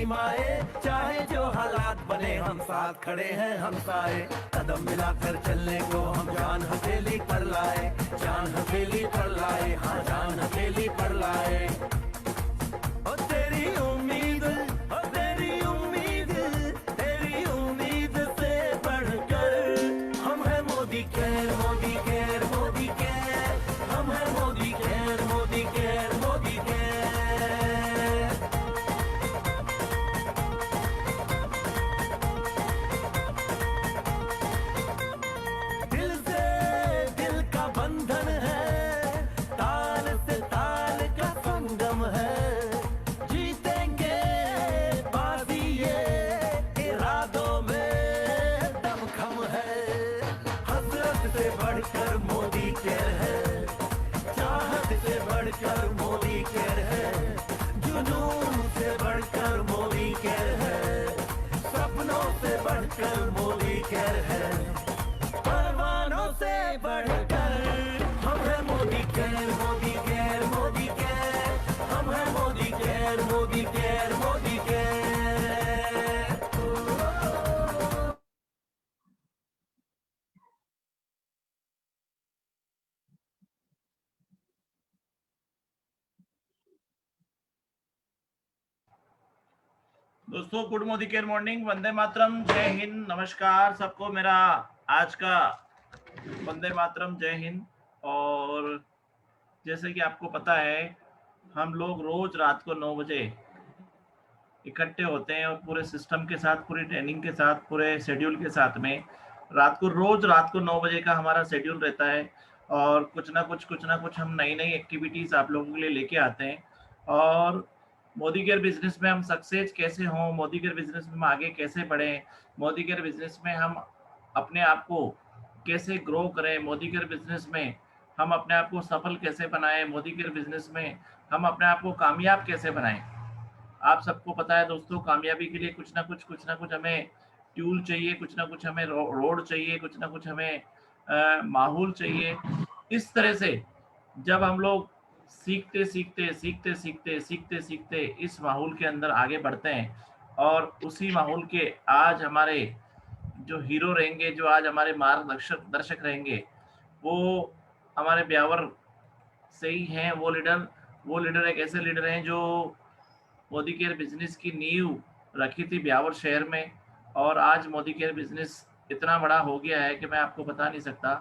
सीमाएं, चाहे जो हालात बने हम साथ खड़े हैं हम साए। कदम मिलाकर चलने को हम जान हथेली पर लाए, जान हथेली पर लाए, हाँ जान हथेली पर लाए। ओ तेरी उम्मीद, ओ तेरी उम्मीद, तेरी उम्मीद से बढ़कर हम हैं Modi care, Modi care, Modi care, हम हैं Modi care, Modi care, Modi care. दिल से दिल का बंधन है, ताल से ताल का संगम है। जीतेंगे बाजी ये इरादों में दमखम है। हसरत से बढ़कर मोदी केयर है, चाहत से बढ़कर मोदी केयर है, जुनून से बढ़कर मोदी केयर है, सपनों से बढ़कर मोदी केयर है, परवानों से बढ़कर हम हैं Modi care, Modi care, Modi care, हम हैं Modi care, Modi care, Modi care. दोस्तों good Modi care morning, Vande Mataram, जय हिंद, नमस्कार सबको। मेरा आज का वंदे मातरम, जय हिंद। और जैसे कि आपको पता है, हम लोग रोज रात को 9 बजे इकट्ठे होते हैं और पूरे सिस्टम के साथ, पूरी ट्रेनिंग के साथ, पूरे शेड्यूल के साथ में रोज रात को 9 बजे का हमारा शेड्यूल रहता है। और कुछ ना कुछ हम नई नई एक्टिविटीज आप लोगों के लिए लेके आते हैं। और मोदी केयर बिजनेस में हम सक्सेस कैसे हों, मोदी केयर बिजनेस में हम आगे कैसे बढ़ें, मोदी केयर बिजनेस में हम अपने आप को कैसे ग्रो करें, मोदी केयर बिजनेस में हम अपने आप को सफल कैसे बनाएं, मोदी केयर बिजनेस में हम अपने आप को कामयाब कैसे बनाएं। आप सबको पता है दोस्तों, कामयाबी के लिए कुछ ना कुछ हमें ट्यूल चाहिए, कुछ ना कुछ हमें रोड चाहिए, कुछ ना कुछ हमें माहौल चाहिए। इस तरह से जब हम लोग सीखते सीखते इस माहौल के अंदर आगे बढ़ते हैं, और उसी माहौल के आज हमारे जो हीरो रहेंगे, जो आज हमारे मार्गदर्शक रहेंगे, वो हमारे ब्यावर से ही हैं। वो लीडर एक ऐसे लीडर हैं जो मोदी केयर बिजनेस की नींव रखी थी ब्यावर शहर में। और आज मोदी केयर बिजनेस इतना बड़ा हो गया है कि मैं आपको बता नहीं सकता।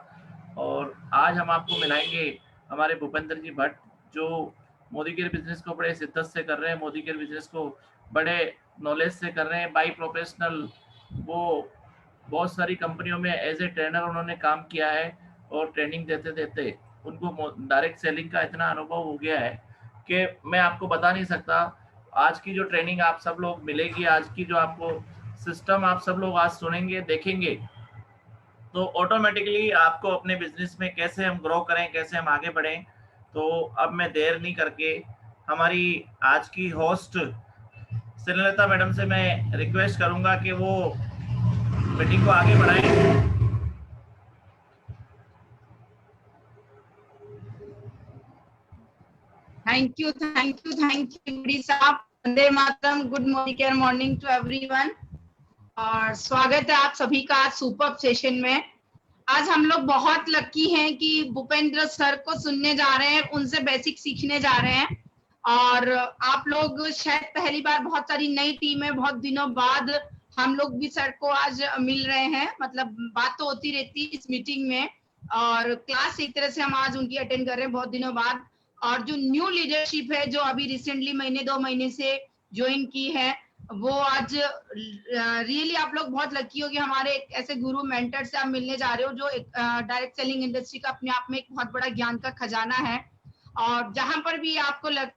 और आज हम आपको मिलाएंगे हमारे भूपेंद्र जी भट्ट, जो मोदी केयर बिजनेस को बड़े शिद्दत से कर रहे हैं, मोदी केयर बिजनेस को बड़े नॉलेज से कर रहे हैं, बाई प्रोफेशनल। वो बहुत सारी कंपनियों में एज ए ट्रेनर उन्होंने काम किया है, और ट्रेनिंग देते देते उनको डायरेक्ट सेलिंग का इतना अनुभव हो गया है कि मैं आपको बता नहीं सकता। आज की जो ट्रेनिंग आप सब लोग मिलेगी, आज की जो आपको सिस्टम आप सब लोग आज सुनेंगे, देखेंगे, तो ऑटोमेटिकली आपको अपने बिजनेस में कैसे हम ग्रो करें, कैसे हम आगे बढ़ें। तो अब मैं देर नहीं करके हमारी आज की होस्ट स्नेहलता मैडम से मैं रिक्वेस्ट करूंगा कि वो मीटिंग को आगे बढ़ाएं। थैंक यू साहब। वंदे Mataram, good morning to everyone. और स्वागत है आप सभी का आज सुपर सेशन में। आज हम लोग बहुत लकी हैं कि भूपेंद्र सर को सुनने जा रहे हैं, उनसे बेसिक सीखने जा रहे हैं। और आप लोग शायद पहली बार, बहुत सारी नई टीम है, बहुत दिनों बाद हम लोग भी सर को आज मिल रहे हैं। मतलब बात तो होती रहती है इस मीटिंग में, और क्लास एक तरह से हम आज उनकी अटेंड कर रहे हैं बहुत दिनों बाद। और जो न्यू लीडरशिप है, जो अभी रिसेंटली महीने 2 महीने से ज्वाइन की है, वो आज रियली आप लोग बहुत लकी हो कि हमारे एक ऐसे गुरु मेंटर से आप मिलने जा रहे हो, जो एक डायरेक्ट सेलिंग इंडस्ट्री का अपने आप में एक बहुत बड़ा ज्ञान का खजाना है। और जहां पर भी आपको लग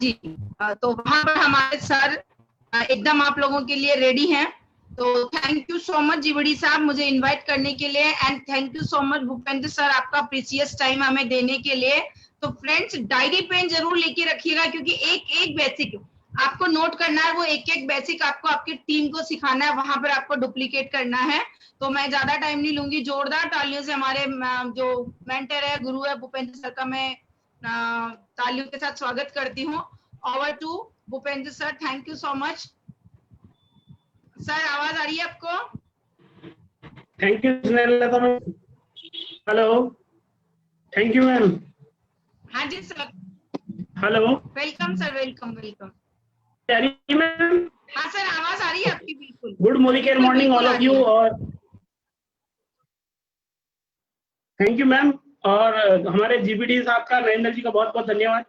जी, तो वहां पर हमारे सर एकदम आप लोगों के लिए रेडी हैं। तो थैंक यू सो मच जीवड़ी साहब मुझे इनवाइट करने के लिए, and thank you so much Bhupendra sir आपका प्रीसियस टाइम हमें देने के लिए। तो फ्रेंड्स, डायरी पेन जरूर लेके रखिएगा, क्योंकि एक बेसिक आपको नोट करना है, वो एक एक बेसिक आपको आपकी टीम को सिखाना है, वहां पर आपको डुप्लीकेट करना है। तो मैं ज्यादा टाइम नहीं लूंगी। जोरदार तालियों से हमारे जो मेंटर है, गुरु है, भूपेंद्र सर का मैं तालियों के साथ स्वागत करती हूँ। Over to Bhupendra sir, thank you so much. Sir आवाज आ रही है आपको? Thank you Snehlata ma'am. Hello, thank you ma'am. हाँ जी sir. Hello, welcome sir, welcome welcome. Ma'am. हाँ सर, आवाज आ रही है आपकी बिल्कुल। Good morning all of you. और थैंक यू मैम। और हमारे जीपीडी साहब का, नरेंद्र जी का बहुत बहुत धन्यवाद।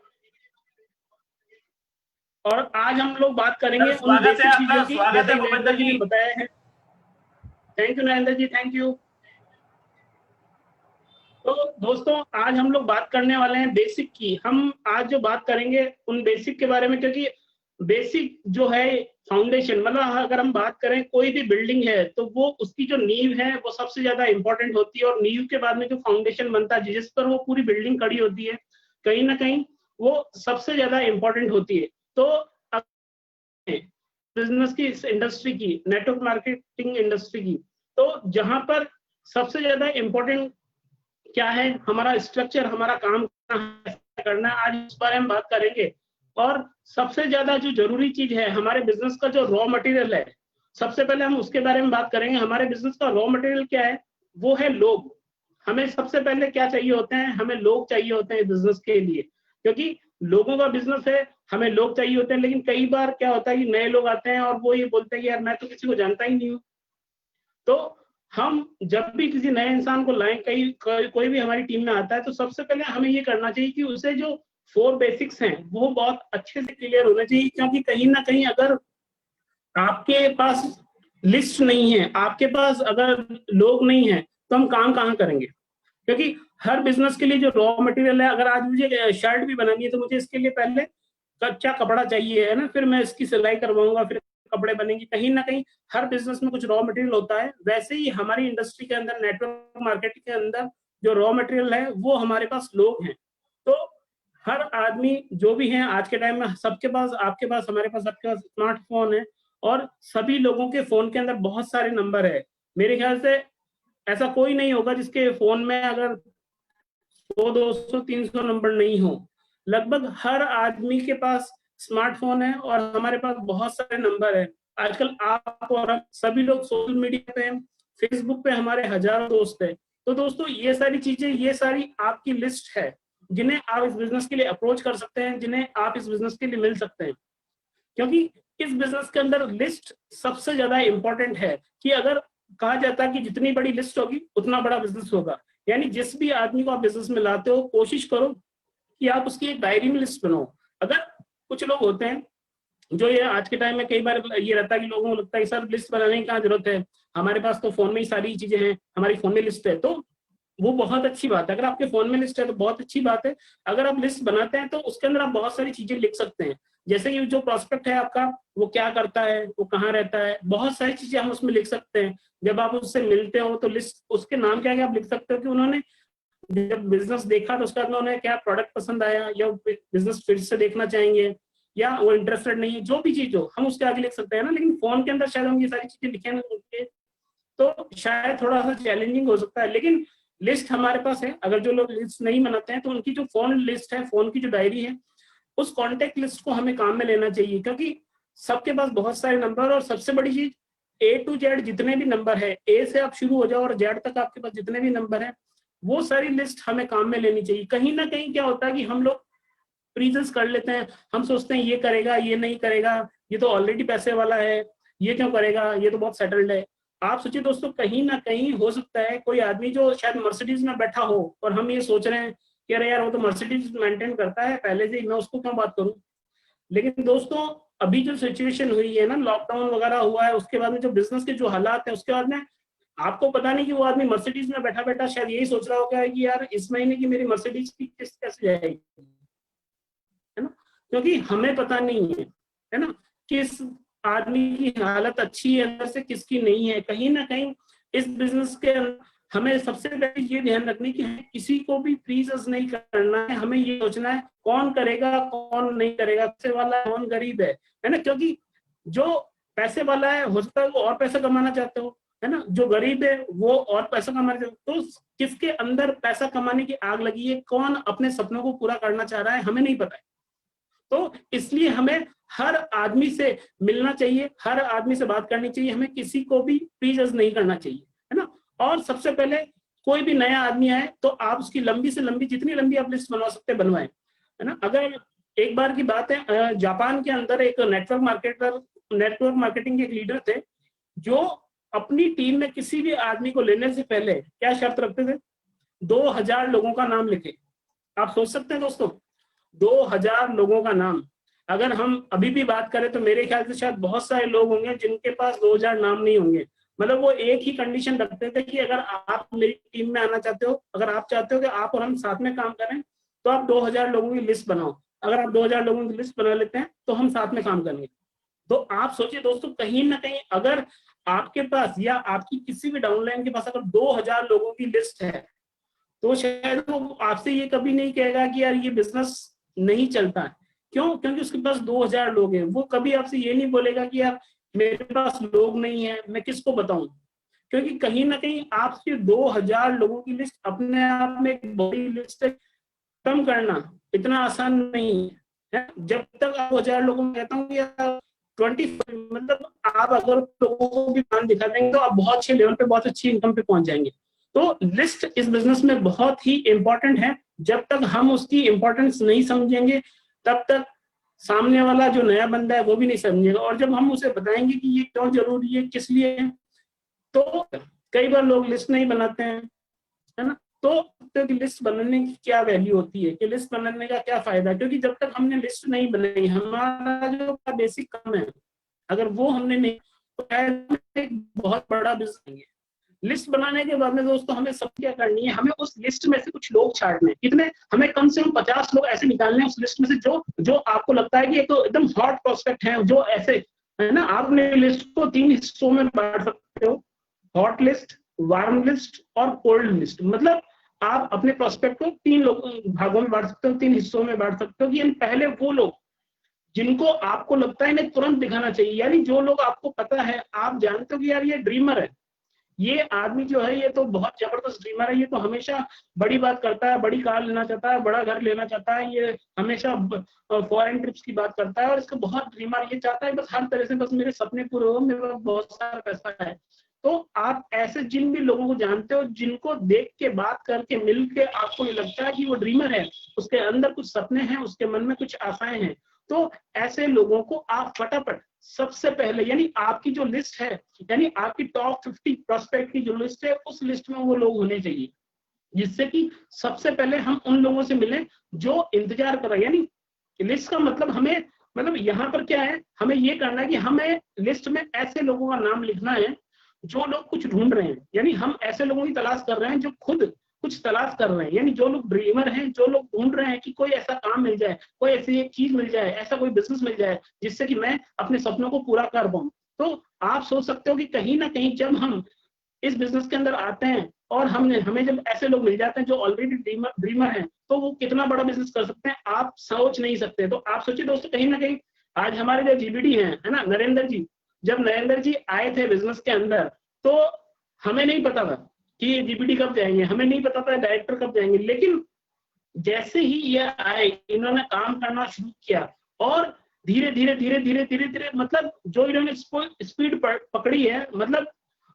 और आज हम लोग बात करेंगे उन बेसिक चीजों की, जैसे नरेंद्र जी ने बताया है। Thank you Narendra ji, thank you. तो दोस्तों, आज हम लोग बात करने वाले हैं बेसिक की। हम आज जो बात करेंगे उन बेसिक के बारे में, क्योंकि बेसिक जो है फाउंडेशन, मतलब अगर हम बात करें कोई भी बिल्डिंग है तो वो उसकी जो नींव है वो सबसे ज्यादा इंपॉर्टेंट होती है, और नींव के बाद में जो फाउंडेशन बनता है जिस पर वो पूरी बिल्डिंग खड़ी होती है, कहीं ना कहीं वो सबसे ज्यादा इंपॉर्टेंट होती है। तो बिजनेस की, इस इंडस्ट्री की, नेटवर्क मार्केटिंग इंडस्ट्री की, तो जहां पर सबसे ज्यादा इंपॉर्टेंट क्या है, हमारा स्ट्रक्चर, हमारा काम करना है, आज इस बारे में बात करेंगे। और सबसे ज्यादा जो जरूरी चीज है हमारे बिजनेस का, जो रॉ मटेरियल है, सबसे पहले हम उसके बारे में बात करेंगे। हमारे बिजनेस का रॉ मटेरियल क्या है? वो है लोग। हमें सबसे पहले क्या चाहिए होते हैं? हमें लोग चाहिए होते हैं बिजनेस के लिए, क्योंकि लोगों का बिजनेस है, हमें लोग चाहिए होते हैं। लेकिन कई बार क्या होता है कि नए लोग आते हैं और वो ये बोलते हैं कि यार मैं तो किसी को जानता ही नहीं हूँ। तो हम जब भी किसी नए इंसान को लाएं, कोई भी हमारी टीम में आता है, तो सबसे पहले हमें ये करना चाहिए कि उसे जो 4 बेसिक्स हैं वो बहुत अच्छे से क्लियर होना चाहिए। क्योंकि कहीं ना कहीं अगर आपके पास लिस्ट नहीं है, आपके पास अगर लोग नहीं है, तो हम काम कहाँ करेंगे? क्योंकि हर बिजनेस के लिए जो रॉ मटेरियल है, अगर आज मुझे शर्ट भी बनानी है तो मुझे इसके लिए पहले कच्चा कपड़ा चाहिए, है ना, फिर मैं इसकी सिलाई करवाऊंगा, फिर कपड़े बनेंगे। कहीं ना कहीं हर बिजनेस में कुछ रॉ मटेरियल होता है। वैसे ही हमारी इंडस्ट्री के अंदर, नेटवर्क मार्केटिंग के अंदर जो रॉ मटेरियल है वो हमारे पास लोग हैं। तो हर आदमी जो भी है आज के टाइम में, सबके पास, आपके पास, हमारे पास, सबके पास स्मार्टफोन है, और सभी लोगों के फोन के अंदर बहुत सारे नंबर है। मेरे ख्याल से ऐसा कोई नहीं होगा जिसके फोन में अगर 100, 200, 300 नंबर नहीं हो। लगभग हर आदमी के पास स्मार्टफोन है और हमारे पास बहुत सारे नंबर है। आजकल आप और हम सभी लोग सोशल मीडिया पे हैं, फेसबुक पे हमारे हजारों दोस्त हैं। तो दोस्तों, ये सारी चीजें, ये सारी आपकी लिस्ट है जिन्हें आप इस बिजनेस के लिए अप्रोच कर सकते हैं, जिन्हें आप इस बिजनेस के लिए मिल सकते हैं। क्योंकि इस बिजनेस के अंदर लिस्ट सबसे ज्यादा इंपॉर्टेंट है। कि अगर कहा जाता है कि जितनी बड़ी लिस्ट होगी उतना बड़ा बिजनेस होगा। यानी जिस भी आदमी को आप बिजनेस में लाते हो, कोशिश करो कि आप उसकी एक डायरी में लिस्ट बनाओ। अगर कुछ लोग होते हैं जो, ये आज के टाइम में कई बार ये रहता है कि लोगों को लगता है सर लिस्ट बनाने की क्या जरूरत है, हमारे पास तो फोन में ही सारी चीजें हैं, हमारी फोन में लिस्ट है। तो वो बहुत अच्छी बात है, अगर आपके फोन में लिस्ट है तो बहुत अच्छी बात है। अगर आप लिस्ट बनाते हैं तो उसके अंदर आप बहुत सारी चीजें लिख सकते हैं, जैसे कि जो प्रोस्पेक्ट है आपका, वो क्या करता है, वो कहाँ रहता है, बहुत सारी चीजें हम उसमें लिख सकते हैं। जब आप उससे मिलते हो तो लिस्ट, उसके नाम क्या है आप लिख सकते हो कि उन्होंने जब बिजनेस देखा तो उसके बाद उन्हें क्या प्रोडक्ट पसंद आया, या बिजनेस फिर से देखना चाहेंगे, या वो इंटरेस्टेड नहीं है, जो भी चीज हो हम उसके आगे लिख सकते हैं ना। लेकिन फोन के अंदर शायद हम ये सारी चीजें लिखे नहीं, तो शायद थोड़ा सा चैलेंजिंग हो सकता है। लेकिन लिस्ट हमारे पास है। अगर जो लोग लिस्ट नहीं बनाते हैं तो उनकी जो फोन लिस्ट है, फोन की जो डायरी है, उस कॉन्टेक्ट लिस्ट को हमें काम में लेना चाहिए। क्योंकि सबके पास बहुत सारे नंबर, और सबसे बड़ी चीज A to Z जितने भी नंबर है, A से आप शुरू हो जाओ और Z तक आपके पास जितने भी नंबर है, वो सारी लिस्ट हमें काम में लेनी चाहिए। कहीं ना कहीं क्या होता है कि हम लोग प्रीजन्स कर लेते हैं, हम सोचते हैं ये करेगा, ये नहीं करेगा, ये तो ऑलरेडी पैसे वाला है, ये क्यों करेगा, ये तो बहुत सेटल्ड है। आप सोचिए दोस्तों, कहीं ना कहीं हो सकता है कोई आदमी जो शायद मर्सिडीज में बैठा हो और हम ये सोच रहे हैं कि अरे यार वो तो मर्सिडीज मेंटेन करता है पहले से ही, मैं उसको क्यों बात करूं। लेकिन दोस्तों, अभी जो सिचुएशन हुई है ना, लॉकडाउन वगैरह हुआ है, उसके बाद में जो बिजनेस के जो हालात है, उसके बाद में आपको पता नहीं कि वो आदमी मर्सिडीज में बैठा बैठा शायद यही सोच रहा होगा कि यार इस महीने की मेरी मर्सिडीज की किस्त कैसे जाएगी, है ना। क्योंकि हमें पता नहीं है ना, किस आदमी की हालत अच्छी है अंदर से, किसकी नहीं है। कहीं ना कहीं इस बिजनेस के हमें सबसे पहले ये ध्यान रखनी कि किसी को भी प्लीज नहीं करना है। हमें ये सोचना है कौन करेगा कौन नहीं करेगा, पैसे वाला है कौन गरीब है ना। क्योंकि जो पैसे वाला है हो सकता है वो और पैसा कमाना चाहते हो, है ना, जो गरीब है वो और पैसा कमाना चाहते हो। तो किसके अंदर पैसा कमाने की आग लगी है, कौन अपने सपनों को पूरा करना चाह रहा है, हमें नहीं पता है। तो इसलिए हमें हर आदमी से मिलना चाहिए, हर आदमी से बात करनी चाहिए, हमें किसी को भी प्लीज नहीं करना चाहिए, है ना। और सबसे पहले कोई भी नया आदमी आए तो आप उसकी लंबी से लंबी, जितनी लंबी आप लिस्ट बनवा सकते बनवाएं, है ना। अगर एक बार की बात है, जापान के अंदर एक नेटवर्क मार्केटिंग के एक लीडर थे जो अपनी टीम में किसी भी आदमी को लेने से पहले क्या शर्त रखते थे, 2000 लोगों का नाम लिखे। आप सोच सकते हैं दोस्तों, 2000 लोगों का नाम। अगर हम अभी भी बात करें तो मेरे ख्याल से शायद बहुत सारे लोग होंगे जिनके पास 2000 नाम नहीं होंगे। मतलब वो एक ही कंडीशन रखते थे कि अगर आप मेरी टीम में आना चाहते हो, अगर आप चाहते हो कि आप और हम साथ में काम करें, तो आप 2000 लोगों की लिस्ट बनाओ। अगर आप 2000 लोगों की लिस्ट बना लेते हैं तो हम साथ में काम करेंगे। तो आप सोचिए दोस्तों, कहीं ना कहीं अगर आपके पास या आपकी किसी भी डाउनलाइन के पास अगर 2000 लोगों की लिस्ट है, तो शायद वो आपसे ये कभी नहीं कहेगा कि यार ये बिजनेस नहीं चलता है। क्यों? क्योंकि उसके पास 2000 लोग हैं। वो कभी आपसे ये नहीं बोलेगा कि यार मेरे पास लोग नहीं है, मैं किसको बताऊं। क्योंकि कहीं ना कहीं आपके 2000 लोगों की लिस्ट अपने आप में एक बड़ी लिस्ट है, कम करना इतना आसान नहीं है। जब तक आप 2000 लोगों में कहता हूँ यार 20, मतलब आप अगर लोगों को भी काम दिखा देंगे तो आप बहुत अच्छे लेवल पे, बहुत अच्छी इनकम पे पहुंच जाएंगे। तो लिस्ट इस बिजनेस में बहुत ही इंपॉर्टेंट है। जब तक हम उसकी इंपॉर्टेंस नहीं समझेंगे तब तक सामने वाला जो नया बंदा है वो भी नहीं समझेगा। और जब हम उसे बताएंगे कि ये क्यों जरूरी है, किस लिए है, तो कई बार लोग लिस्ट नहीं बनाते हैं, है ना। तो लिस्ट बनाने की क्या वैल्यू होती है, कि लिस्ट बनाने का क्या फायदा है। क्योंकि जब तक हमने लिस्ट नहीं बनाई, हमारा जो बेसिक काम है अगर वो हमने नहीं, तो एक बहुत बड़ा बिजनेस है। लिस्ट बनाने के बाद में दोस्तों हमें सब क्या करनी है, हमें उस लिस्ट में से कुछ लोग छांटने हैं। कितने? हमें कम से कम 50 लोग ऐसे निकालने हैं उस लिस्ट में से जो आपको लगता है कि ये तो एकदम हॉट प्रोस्पेक्ट है, जो ऐसे, है ना। आपने लिस्ट को 3 हिस्सों में बांट सकते हो, हॉट लिस्ट, वार्म लिस्ट और कोल्ड लिस्ट। मतलब आप अपने प्रोस्पेक्ट को 3 भागों में बांट सकते हो, 3 हिस्सों में बांट सकते हो। कि पहले वो लोग जिनको आपको लगता है इन्हें तुरंत दिखाना चाहिए, यानी जो लोग आपको पता है, आप जानते हो कि यार ये ड्रीमर है, ये आदमी जो है ये तो बहुत जबरदस्त ड्रीमर है, ये तो हमेशा बड़ी बात करता है, बड़ी कार लेना चाहता है, बड़ा घर लेना चाहता है, ये हमेशा फॉरेन ट्रिप्स की बात करता है और इसका बहुत ड्रीमर, ये चाहता है बस हर तरह से बस मेरे सपने पूरे हो, मेरे पास बहुत सारा पैसा है। तो आप ऐसे जिन भी लोगों को जानते हो, जिनको देख के बात करके मिल के आपको ये लगता है कि वो ड्रीमर है, उसके अंदर कुछ सपने हैं, उसके मन में कुछ आशाएं हैं, तो ऐसे लोगों को आप फटाफट सबसे पहले, यानी आपकी जो लिस्ट है, यानी आपकी टॉप 50 प्रोस्पेक्ट की जो लिस्ट है, उस लिस्ट में वो लोग होने चाहिए, जिससे कि सबसे पहले हम उन लोगों से मिलें जो इंतजार कर रहे हैं। यानी लिस्ट का मतलब हमें, मतलब यहाँ पर क्या है, हमें ये करना है कि हमें लिस्ट में ऐसे लोगों का नाम लिखना है जो लोग कुछ ढूंढ रहे हैं। यानी हम ऐसे लोगों की तलाश कर रहे हैं जो खुद कुछ तलाश कर रहे हैं, यानी जो लोग ड्रीमर हैं, जो लोग ढूंढ रहे हैं कि कोई ऐसा काम मिल जाए, कोई ऐसी एक चीज मिल जाए, ऐसा कोई बिजनेस मिल जाए जिससे कि मैं अपने सपनों को पूरा कर पाऊं। तो आप सोच सकते हो कि कहीं ना कहीं जब हम इस बिजनेस के अंदर आते हैं और हमें जब ऐसे लोग मिल जाते हैं जो ऑलरेडी ड्रीमर हैं, तो वो कितना बड़ा बिजनेस कर सकते हैं आप सोच नहीं सकते। तो आप सोचिए दोस्तों, कहीं ना कहीं आज हमारे जो जीबीडी हैं, है ना, नरेंद्र जी, जब नरेंद्र जी आए थे बिजनेस के अंदर तो हमें नहीं पता था कि ये जीबीडी कब जाएंगे, हमें नहीं पता था डायरेक्टर कब जाएंगे, लेकिन जैसे ही ये आए, इन्होंने काम करना शुरू किया और धीरे धीरे धीरे धीरे धीरे धीरे, मतलब जो इन्होंने स्पीड पकड़ी है, मतलब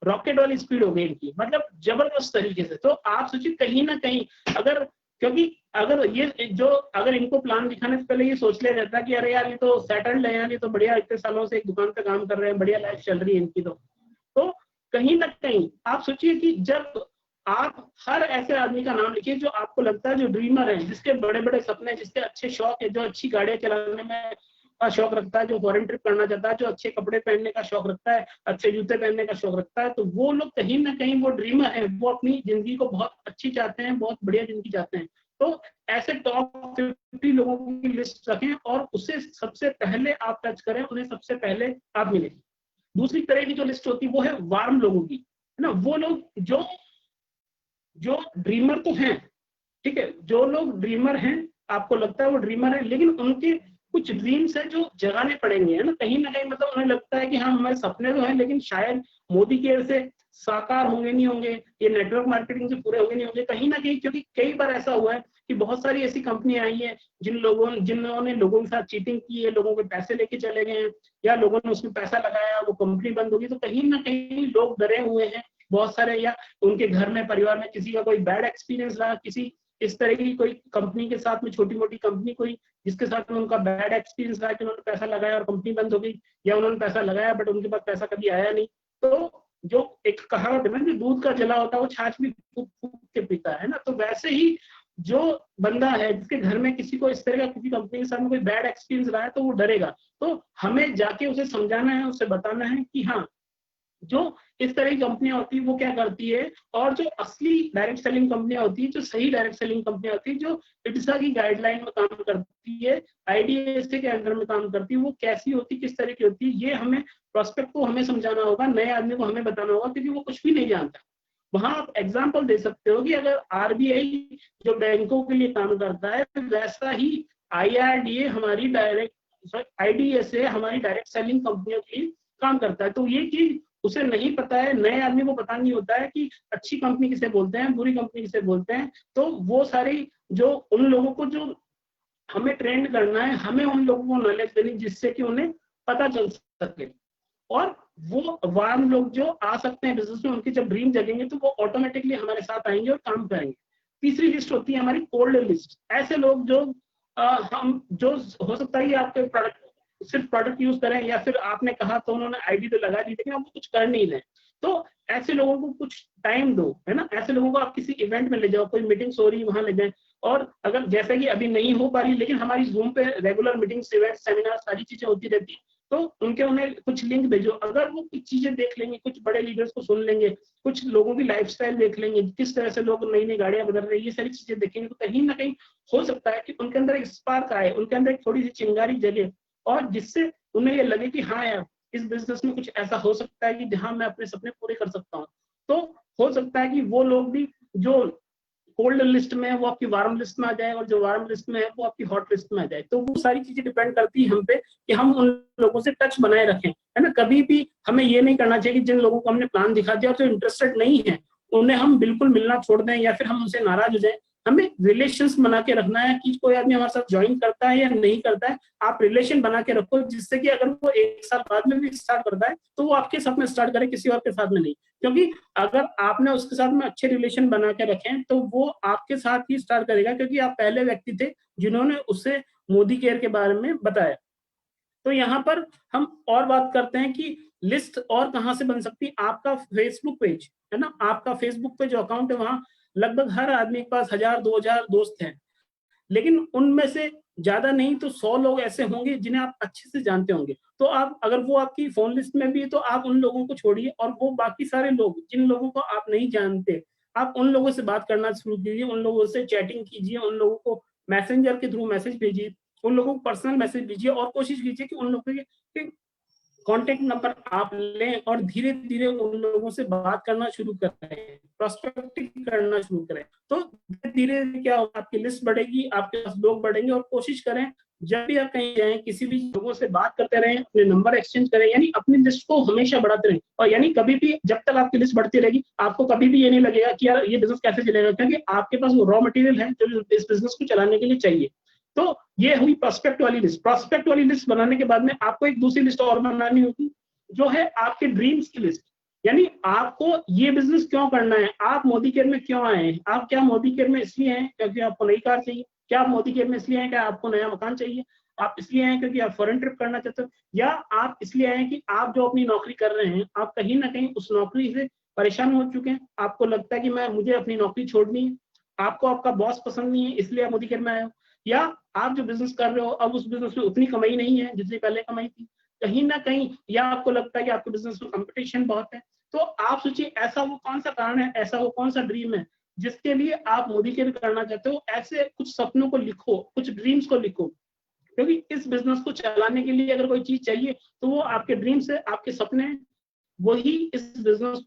रॉकेट वाली स्पीड हो गई इनकी, मतलब जबरदस्त तरीके से। तो आप सोचिए कहीं ना कहीं अगर, क्योंकि अगर ये जो, अगर इनको प्लान दिखाने से पहले ये सोच लिया जाता कि अरे यार ये तो सेटल्ड है, यार ये तो बढ़िया इतने सालों से एक दुकान पे काम कर रहे हैं, बढ़िया लाइफ चल रही है इनकी, तो कहीं ना कहीं आप सोचिए कि जब आप हर ऐसे आदमी का नाम लिखिए जो आपको लगता है जो ड्रीमर है, जिसके बड़े बड़े सपने, जिसके अच्छे शौक है, जो अच्छी गाड़ियां चलाने में का शौक रखता है, जो फॉरेन ट्रिप करना चाहता है, जो अच्छे कपड़े पहनने का शौक रखता है, अच्छे जूते पहनने का शौक रखता है, तो वो लोग कहीं ना कहीं वो ड्रीमर है, वो अपनी जिंदगी को बहुत अच्छी चाहते हैं, बहुत बढ़िया जिंदगी चाहते हैं। तो ऐसे टॉप 50 लोगों की लिस्ट रखें और उसे सबसे पहले आप टच करें, उन्हें सबसे पहले आप मिलें। दूसरी तरह की जो लिस्ट होती है वो है वार्म लोगों की, है ना, वो लोग जो जो ड्रीमर तो हैं, ठीक है, जो लोग ड्रीमर हैं, आपको लगता है वो ड्रीमर है, लेकिन उनके कुछ ड्रीम्स है जो जगाने पड़ेंगे, है ना कहीं, मतलब उन्हें लगता है कि हाँ हमारे सपने तो हैं, लेकिन शायद मोदी केयर से साकार होंगे नहीं होंगे, ये नेटवर्क मार्केटिंग से पूरे होंगे नहीं होंगे, कहीं ना कहीं, क्योंकि कई बार ऐसा हुआ है कि बहुत सारी ऐसी कंपनियां आई हैं जिन्होंने लोगों के साथ चीटिंग की है, लोगों के पैसे लेके चले गए हैं, या लोगों ने उसमें पैसा लगाया, वो कंपनी बंद होगी, तो कहीं ना कहीं लोग डरे हुए हैं बहुत सारे, या उनके घर में परिवार में किसी का कोई बैड एक्सपीरियंस रहा, किसी इस तरह की कोई कंपनी के साथ में, छोटी मोटी कंपनी कोई जिसके साथ में उनका बैड एक्सपीरियंस रहा कि उन्होंने पैसा लगाया और कंपनी बंद हो गई, या उन्होंने पैसा लगाया बट उनके पास पैसा कभी आया नहीं। तो जो एक कहावत है ना, जो दूध का जला होता है वो छाछ भी फूक फूक के पीता है ना, तो वैसे ही जो बंदा है जिसके घर में किसी को इस तरह का किसी कंपनी के साथ में कोई बैड एक्सपीरियंस रहा है, तो वो डरेगा। तो हमें जाके उसे समझाना है, उसे बताना है कि हाँ, जो इस तरह की कंपनियां होती है वो क्या करती है, और जो असली डायरेक्ट सेलिंग कंपनियां होती है, जो सही डायरेक्ट सेलिंग कंपनियां होती है, जो इट्सा की गाइडलाइन में काम करती है, आईडीएसए के अंदर में काम करती है, वो कैसी होती है, किस तरह की होती है, ये हमें प्रोस्पेक्ट को हमें समझाना होगा, नए आदमी को हमें बताना होगा, क्योंकि वो कुछ भी नहीं जानता। वहां आप एग्जाम्पल दे सकते हो कि अगर आरबीआई जो बैंकों के लिए काम करता है, वैसा ही आईआरडीए हमारी आईडीएसए हमारी डायरेक्ट सेलिंग कंपनियों के लिए काम करता है। तो ये चीज उसे नहीं पता है, नए आदमी को पता नहीं होता है कि अच्छी कंपनी किसे बोलते हैं, बुरी कंपनी किसे बोलते हैं। तो वो सारी जो उन लोगों को जो हमें ट्रेंड करना है, हमें उन लोगों को नॉलेज देनी जिससे कि उन्हें पता चल सके, और वो वार्म लोग जो आ सकते हैं बिजनेस में, उनकी जब ड्रीम जगेंगे तो वो ऑटोमेटिकली हमारे साथ आएंगे और काम करेंगे। तीसरी लिस्ट होती है हमारी कोल्ड लिस्ट, ऐसे लोग जो हम जो हो सकता है कि आपके प्रोडक्ट सिर्फ प्रोडक्ट यूज करें, या फिर आपने कहा तो उन्होंने आईडी तो लगा दी लेकिन आपको कुछ कर नहीं रहे, तो ऐसे लोगों को कुछ टाइम दो, है ना। ऐसे लोगों को आप किसी इवेंट में ले जाओ, कोई मीटिंग हो रही है वहां ले जाएं, और अगर जैसे कि अभी नहीं हो पा रही, लेकिन हमारी जूम पे रेगुलर मीटिंग्स, इवेंट, सेमिनार सारी चीजें होती रहती है, तो उन्हें कुछ लिंक भेजो। अगर वो कुछ चीजें देख लेंगे, कुछ बड़े लीडर्स को सुन लेंगे, कुछ लोगों की लाइफस्टाइल देख लेंगे, किस तरह से लोग नई नई गाड़ियां बदल रहे हैं, ये सारी चीजें देखेंगे, तो कहीं ना कहीं हो सकता है कि उनके अंदर एक स्पार्क आए, उनके अंदर एक थोड़ी सी चिंगारी जगे, और जिससे उन्हें ये लगे कि हाँ यार, इस बिजनेस में कुछ ऐसा हो सकता है कि जहां मैं अपने सपने पूरे कर सकता हूँ। तो हो सकता है कि वो लोग भी जो कोल्ड लिस्ट में है वो आपकी वार्म लिस्ट में आ जाए, और जो वार्म लिस्ट में है वो आपकी हॉट लिस्ट में आ जाए। तो वो सारी चीजें डिपेंड करती है हम पे कि हम उन लोगों से टच बनाए रखें, है ना। कभी भी हमें ये नहीं करना चाहिए कि जिन लोगों को हमने प्लान दिखा दिया और जो इंटरेस्टेड नहीं है उन्हें हम बिल्कुल मिलना छोड़ दें, या फिर हम उनसे नाराज हो जाए। हमें रिलेशंस बना के रखना है कि कोई आदमी हमारे साथ ज्वाइन करता है या नहीं करता है, आप रिलेशन बना के रखो, जिससे कि अगर वो 1 साल बाद में भी स्टार्ट करता है तो वो आपके साथ में स्टार्ट करे, किसी और के साथ में नहीं। क्योंकि अगर आपने उसके साथ में अच्छे रिलेशन बना के रखे तो वो आपके साथ ही स्टार्ट करेगा, क्योंकि आप पहले व्यक्ति थे जिन्होंने उससे मोदी केयर के बारे में बताया। तो यहाँ पर हम और बात करते हैं कि लिस्ट और कहाँ से बन सकती है। आपका फेसबुक पेज है ना, आपका फेसबुक पे जो अकाउंट है वहां लगभग हर आदमी के पास 1000-2000 दोस्त हैं, लेकिन उनमें से ज्यादा नहीं तो 100 लोग ऐसे होंगे जिन्हें आप अच्छे से जानते होंगे। तो आप अगर वो आपकी फोन लिस्ट में भी है तो आप उन लोगों को छोड़िए, और वो बाकी सारे लोग जिन लोगों को आप नहीं जानते, आप उन लोगों से बात करना शुरू कीजिए, उन लोगों से चैटिंग कीजिए, उन लोगों को मैसेंजर के थ्रू मैसेज भेजिए, उन लोगों को पर्सनल मैसेज भेजिए, और कोशिश कीजिए कि उन लोगों के कॉन्टेक्ट नंबर आप लें और धीरे धीरे उन लोगों से बात करना शुरू करें, प्रोस्पेक्टिंग करना शुरू करें। तो धीरे धीरे क्या होगा, आपकी लिस्ट बढ़ेगी, आपके पास लोग बढ़ेंगे। और कोशिश करें जब भी आप कहीं जाएं किसी भी लोगों से बात करते रहें, अपने नंबर एक्सचेंज करें, यानी अपनी लिस्ट को हमेशा बढ़ाते रहें। और यानी कभी भी जब तक आपकी लिस्ट बढ़ती रहेगी आपको कभी भी ये नहीं लगेगा कि यार ये बिजनेस कैसे चलेगा, क्योंकि आपके पास वो रॉ मटेरियल है जो इस बिजनेस को चलाने के लिए चाहिए। तो ये हुई प्रोस्पेक्ट वाली लिस्ट। प्रोस्पेक्ट वाली लिस्ट बनाने के बाद में आपको एक दूसरी लिस्ट और बनानी होगी, जो है आपके ड्रीम्स की लिस्ट। यानी आपको ये बिजनेस क्यों करना है, आप मोदी केयर में क्यों आए हैं। आप क्या मोदी केयर में इसलिए हैं क्योंकि आपको नई कार चाहिए, क्या आप मोदी केयर में इसलिए हैं क्या आपको नया मकान चाहिए, आप इसलिए हैं क्योंकि आप फॉरेन ट्रिप करना चाहते हो, या आप इसलिए आए हैं कि आप जो अपनी नौकरी कर रहे हैं आप कहीं ना कहीं उस नौकरी से परेशान हो चुके हैं, आपको लगता है कि मुझे अपनी नौकरी छोड़नी है, आपको आपका बॉस पसंद नहीं है इसलिए आप मोदी केयर में आए हो, या आप जो बिजनेस कर रहे हो अब उस बिजनेस में उतनी कमाई नहीं है जितनी पहले कमाई थी कहीं ना कहीं, या आपको लगता है कि आपके बिजनेस में कंपटीशन बहुत है। तो आप सोचिए ऐसा वो कौन सा कारण है, ऐसा वो कौन सा ड्रीम है जिसके लिए आप मोदी केयर करना चाहते हो। ऐसे कुछ सपनों को लिखो, कुछ ड्रीम्स को लिखो, क्योंकि इस बिजनेस को चलाने के लिए अगर कोई चीज चाहिए तो वो आपके ड्रीम्स है, आपके सपने हैं, वही इस बिजनेस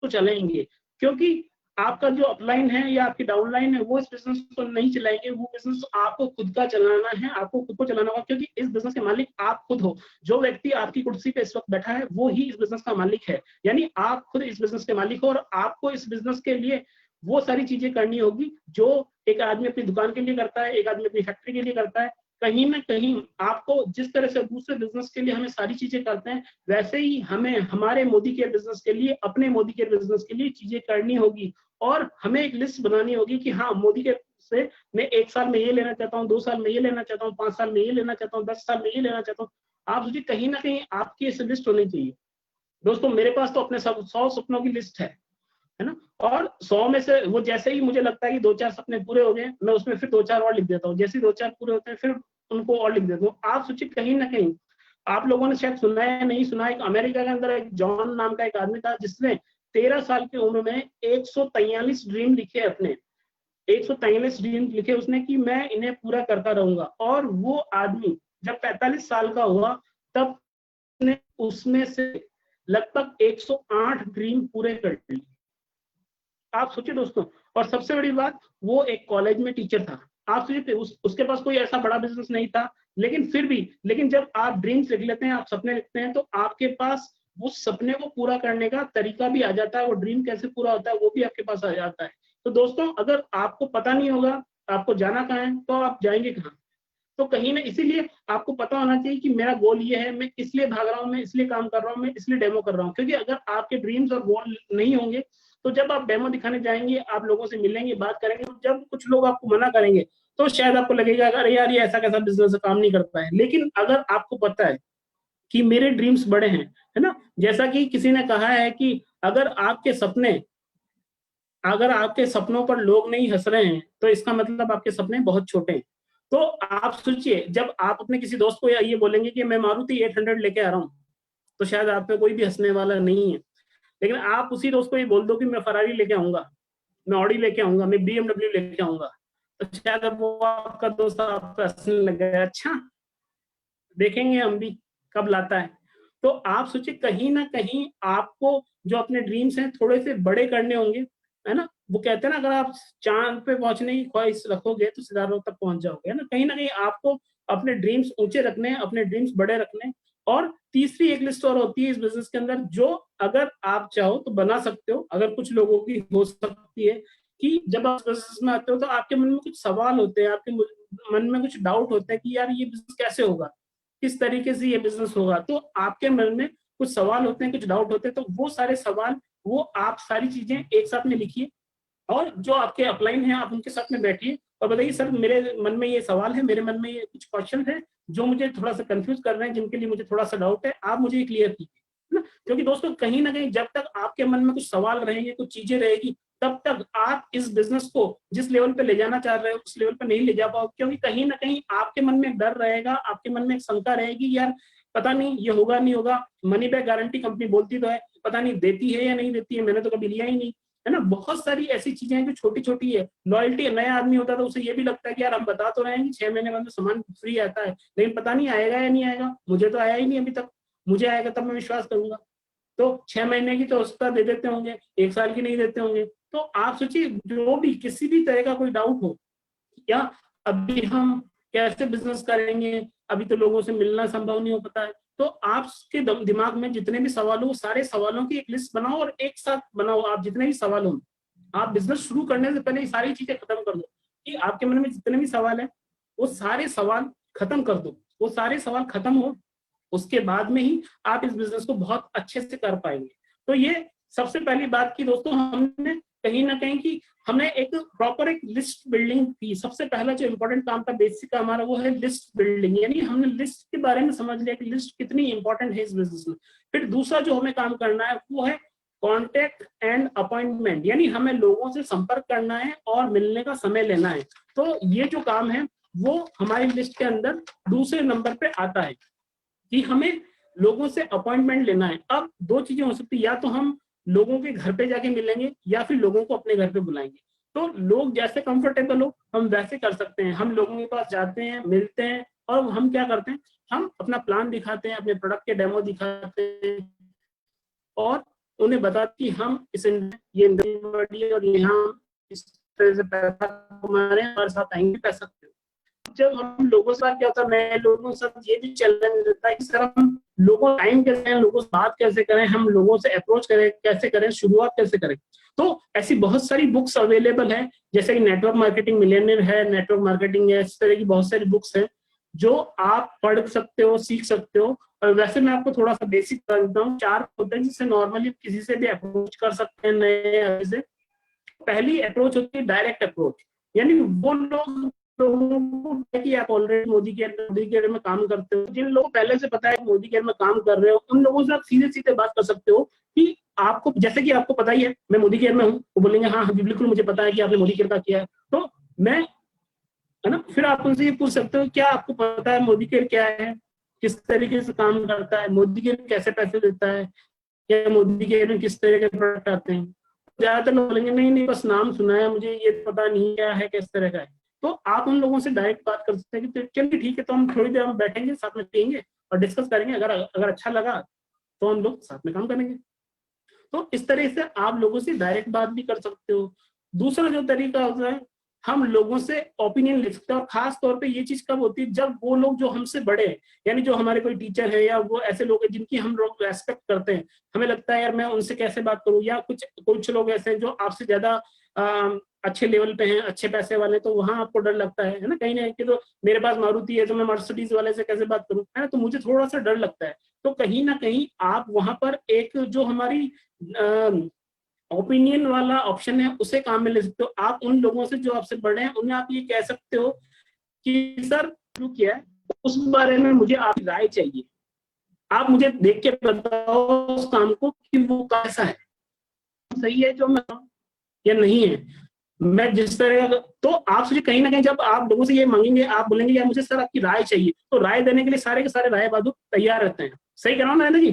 को चलाएंगे। क्योंकि आपका जो अपलाइन है या आपकी डाउनलाइन है वो इस बिजनेस को नहीं चलाएंगे, वो बिजनेस आपको खुद का चलाना है, आपको खुद को चलाना होगा, क्योंकि इस बिजनेस के मालिक आप खुद हो। जो व्यक्ति आपकी कुर्सी पे इस वक्त बैठा है वो ही इस बिजनेस का मालिक है, यानी आप खुद इस बिजनेस के मालिक हो। और आपको इस बिजनेस के लिए वो सारी चीजें करनी होगी जो एक आदमी अपनी दुकान के लिए करता है, एक आदमी अपनी फैक्ट्री के लिए करता है। कहीं ना कहीं आपको जिस तरह से दूसरे बिजनेस के लिए हमें सारी चीजें करते हैं, वैसे ही हमें हमारे मोदी केयर बिजनेस के लिए, अपने मोदी केयर बिजनेस के लिए चीजें करनी होगी। और हमें एक लिस्ट बनानी होगी कि हाँ, मोदी केयर से मैं 1 साल में ये लेना चाहता हूँ, 2 साल में ये लेना चाहता हूँ, 5 साल में ये लेना चाहता हूँ, 10 साल में ये लेना चाहता हूँ। आप सोचिए, कहीं ना कहीं आपकी ऐसी लिस्ट होनी चाहिए। दोस्तों, मेरे पास तो अपने 100 सपनों की लिस्ट है ना, और 100 में से वो जैसे ही मुझे लगता है कि 2-4 सपने पूरे हो गए, मैं उसमें फिर 2-4 और लिख देता हूँ। जैसे ही 2-4 पूरे होते हैं, फिर उनको और लिख देता हूँ। आप सोचिए, कहीं ना कहीं आप लोगों ने शायद सुना है, नहीं सुना, एक अमेरिका के अंदर एक जॉन नाम का एक आदमी था, जिसने 13 साल की उम्र में 143 ड्रीम लिखे अपने, 143 ड्रीम लिखे उसने कि मैं इन्हें पूरा करता रहूंगा। और वो आदमी जब 45 साल का हुआ, तब ने उसमें से लगभग 108 ड्रीम पूरे कर लिए। आप सोचिए दोस्तों, और सबसे बड़ी बात, वो एक कॉलेज में टीचर था। आप सोचिए, उसके पास कोई ऐसा बड़ा बिजनेस नहीं था, लेकिन फिर भी, लेकिन जब आप ड्रीम्स लिख लेते हैं, आप सपने लिखते हैं, तो आपके पास उस सपने को पूरा करने का तरीका भी आ जाता है, वो ड्रीम कैसे पूरा होता है वो भी आपके पास आ जाता है। तो दोस्तों, अगर आपको पता नहीं होगा आपको जाना कहाँ है, तो आप जाएंगे कहाँ? तो कहीं ना, इसीलिए आपको पता होना चाहिए कि मेरा गोल ये है, मैं इसलिए भाग रहा हूँ, मैं इसलिए काम कर रहा हूँ, मैं इसलिए डेमो कर रहा हूँ। क्योंकि अगर आपके ड्रीम्स और गोल नहीं होंगे, तो जब आप डेमो दिखाने जाएंगे, आप लोगों से मिलेंगे, बात करेंगे, तो जब कुछ लोग आपको मना करेंगे, तो शायद आपको लगेगा अरे यार, ये ऐसा कैसा बिजनेस है, काम नहीं करता है। लेकिन अगर आपको पता है कि मेरे ड्रीम्स बड़े हैं, है ना, जैसा कि किसी ने कहा है कि अगर आपके सपनों पर लोग नहीं हंस रहे हैं, तो इसका मतलब आपके सपने बहुत छोटे हैं। तो आप सोचिए, जब आप अपने किसी दोस्त को ये बोलेंगे कि मैं मारुति 800 लेके आ रहा हूँ, तो शायद आप पे कोई भी हंसने वाला नहीं है। लेकिन आप उसी दोस्त को ये बोल दो कि मैं फरारी लेके आऊंगा, मैं ऑडी लेके आऊंगा, मैं BMW लेके आऊंगा, तो शायद अब वो आपका दोस्त आप पे हंसने लगेगा, अच्छा देखेंगे हम भी कब लाता है। तो आप सोचिए, कहीं ना कहीं आपको जो अपने ड्रीम्स हैं थोड़े से बड़े करने होंगे, है ना। वो कहते हैं ना, अगर आप चांद पे पहुंचने की ख्वाहिश रखोगे तो सितारों तक पहुंच जाओगे, है ना। कहीं ना कहीं आपको अपने ड्रीम्स ऊंचे रखने हैं, अपने ड्रीम्स बड़े रखने हैं। और तीसरी एक लिस्ट और होती है इस बिजनेस के अंदर, जो अगर आप चाहो तो बना सकते हो। अगर कुछ लोगों की हो सकती है कि जब आप बिजनेस में आते हो, तो आपके मन में कुछ सवाल होते हैं, आपके मन में कुछ डाउट होता है कि यार ये बिजनेस कैसे होगा, किस तरीके से ये बिजनेस होगा। तो आपके मन में कुछ सवाल होते हैं, कुछ डाउट होते हैं, तो वो सारे सवाल, वो आप सारी चीजें एक साथ में लिखिए, और जो आपके अपलाइन है आप उनके साथ में बैठिए और बताइए, सर मेरे मन में ये सवाल है, मेरे मन में ये कुछ क्वेश्चन है जो मुझे थोड़ा सा कंफ्यूज कर रहे हैं, जिनके लिए मुझे थोड़ा सा डाउट है, आप मुझे क्लियर कीजिए, है ना। क्योंकि दोस्तों, कहीं ना कहीं जब तक आपके मन में कुछ सवाल रहेंगे, कुछ चीजें रहेगी, तब तक आप इस बिजनेस को जिस लेवल पे ले जाना चाह रहे हो उस लेवल पे नहीं ले जा पाओगे। क्योंकि कहीं ना कहीं आपके मन में एक डर रहेगा, आपके मन में एक शंका रहेगी, यार पता नहीं ये होगा नहीं होगा। मनी बैक गारंटी कंपनी बोलती तो है, पता नहीं देती है या नहीं देती है, मैंने तो कभी लिया ही नहीं, है ना। बहुत सारी ऐसी चीजें हैं जो छोटी छोटी है। लॉयल्टी, नया आदमी होता है तो उसे ये भी लगता है कि यार हम बता तो रहे हैं कि 6 महीने बाद सामान फ्री आता है, लेकिन पता नहीं आएगा या नहीं आएगा, मुझे तो आया ही नहीं अभी तक, मुझे आएगा तब मैं विश्वास करूंगा। तो 6 महीने की तो औसत दे देते होंगे, 1 साल की नहीं देते होंगे। तो आप सोचिए, जो भी किसी भी तरह का कोई डाउट हो, या अभी हम कैसे बिजनेस करेंगे, अभी तो लोगों से मिलना संभव नहीं हो पाता है, तो आपके दिमाग में जितने भी सवाल हो, सारे सवालों की एक लिस्ट बनाओ और एक साथ बनाओ। आप जितने भी सवाल हो, आप बिजनेस शुरू करने से पहले ये सारी चीजें खत्म कर दो, कि आपके मन में जितने भी सवाल है वो सारे सवाल खत्म कर दो। वो सारे सवाल खत्म हो, उसके बाद में ही आप इस बिजनेस को बहुत अच्छे से कर पाएंगे। तो ये सबसे पहली बात की दोस्तों, हमने कहीं ना कहीं की हमने एक प्रॉपर एक लिस्ट बिल्डिंग की। सबसे पहला जो इम्पोर्टेंट काम था, बेसिक का हमारा, वो है लिस्ट बिल्डिंग। यानी हमने लिस्ट के बारे में समझ लिया कि लिस्ट कितनी इंपॉर्टेंट है इस बिजनेस में। फिर दूसरा जो हमें काम करना है वो है कॉन्टेक्ट एंड अपॉइंटमेंट, यानी हमें लोगों से संपर्क करना है और मिलने का समय लेना है। तो ये जो काम है वो हमारी लिस्ट के अंदर दूसरे नंबर पे आता है, कि हमें लोगों से अपॉइंटमेंट लेना है। अब 2 चीजें हो सकती है, या तो हम लोगों के घर पे जाके मिलेंगे या फिर लोगों को अपने घर पे बुलाएंगे। तो लोग जैसे कंफर्टेबल हो हम वैसे कर सकते हैं। हम लोगों के पास जाते हैं, मिलते हैं, और हम क्या करते हैं, हम अपना प्लान दिखाते हैं, अपने प्रोडक्ट के डेमो दिखाते हैं, और उन्हें बता कि हम इस ये इंडस्ट्री बड़ी है और यहाँ इस तरह से पैसा कमा रहे हैं, हमारे साथ आएंगे पैसा। जब हम लोगों से क्या होता है, नए लोगों के साथ ये भी चैलेंज रहता है कि सर हम लोगों को टाइम कैसे दें, लोगों से बात कैसे करें, हम लोगों से अप्रोच करें कैसे करें, शुरुआत कैसे करें। तो ऐसी बहुत सारी बुक्स अवेलेबल है, जैसे कि नेटवर्क मार्केटिंग मिलियनेयर है, नेटवर्क मार्केटिंग है, इस तरह की बहुत सारी बुक्स है जो आप पढ़ सकते हो, सीख सकते हो। और वैसे मैं आपको थोड़ा सा बेसिक बता देता हूँ, 4 होते हैं जिससे नॉर्मली किसी से भी अप्रोच कर सकते हैं नए से। पहली अप्रोच होती है डायरेक्ट अप्रोच, यानी वो लोगों को कि आप ऑलरेडी मोदी केयर में काम करते हो, जिन लोगों को पहले से पता है मोदी केयर में काम कर रहे हो, उन लोगों से आप सीधे सीधे बात कर सकते हो कि आपको, जैसे कि आपको पता ही है मैं मोदी केयर में हूँ, वो बोलेंगे हाँ हाँ बिल्कुल मुझे पता है कि आपने मोदी केयर का किया है, तो मैं, है ना, फिर आप उनसे ये पूछ सकते हो क्या आपको पता है मोदी केयर क्या है, किस तरीके से काम करता है, मोदी केयर कैसे पैसे देता है, या मोदी केयर में किस तरह के प्रोडक्ट आते हैं। ज्यादातर लोग बोलेंगे नहीं नहीं बस नाम सुना है, मुझे ये पता नहीं क्या है किस तरह का है। तो आप उन लोगों से डायरेक्ट बात कर सकते हैं कि चलिए ठीक है, तो हम थोड़ी देर हम बैठेंगे साथ में पियेंगे और डिस्कस करेंगे, अगर अच्छा लगा तो हम लोग साथ में काम करेंगे। तो इस तरह से आप लोगों से डायरेक्ट बात भी कर सकते हो। दूसरा जो तरीका होता है, हम लोगों से ओपिनियन ले सकते हैं, और खास तौर पे ये चीज कब होती है जब वो लोग जो हमसे बड़े हैं, यानी जो हमारे कोई टीचर है या वो ऐसे लोग हैं जिनकी हम लोग रेस्पेक्ट करते हैं, हमें लगता है यार मैं उनसे कैसे बात करूं, या कुछ लोग ऐसे हैं जो आपसे ज्यादा अच्छे लेवल पे हैं, अच्छे पैसे वाले, तो वहां आपको डर लगता है ना, कहीं ना कहीं तो मेरे पास मारुति है तो मैं मर्सिडीज वाले से कैसे बात करूं, है ना, तो मुझे थोड़ा सा डर लगता है। तो कहीं ना कहीं आप वहां पर एक जो हमारी ओपिनियन वाला ऑप्शन है उसे काम में ले सकते हो। आप उन लोगों से जो आपसे बड़े हैं उन्हें आप ये कह सकते हो कि सर शुरू किया है उस बारे में मुझे आपकी राय चाहिए, आप मुझे देख के बताओ उस काम को कि वो कैसा है, सही है जो मैं या नहीं है, मैं जिस तरह। तो आपसे कहीं ना कहीं जब आप लोगों से ये मांगेंगे, आप बोलेंगे यार मुझे सर आपकी राय चाहिए, तो राय देने के लिए सारे के सारे राय बहादुर तैयार रहते हैं। सही कह रहा हूं ना जी?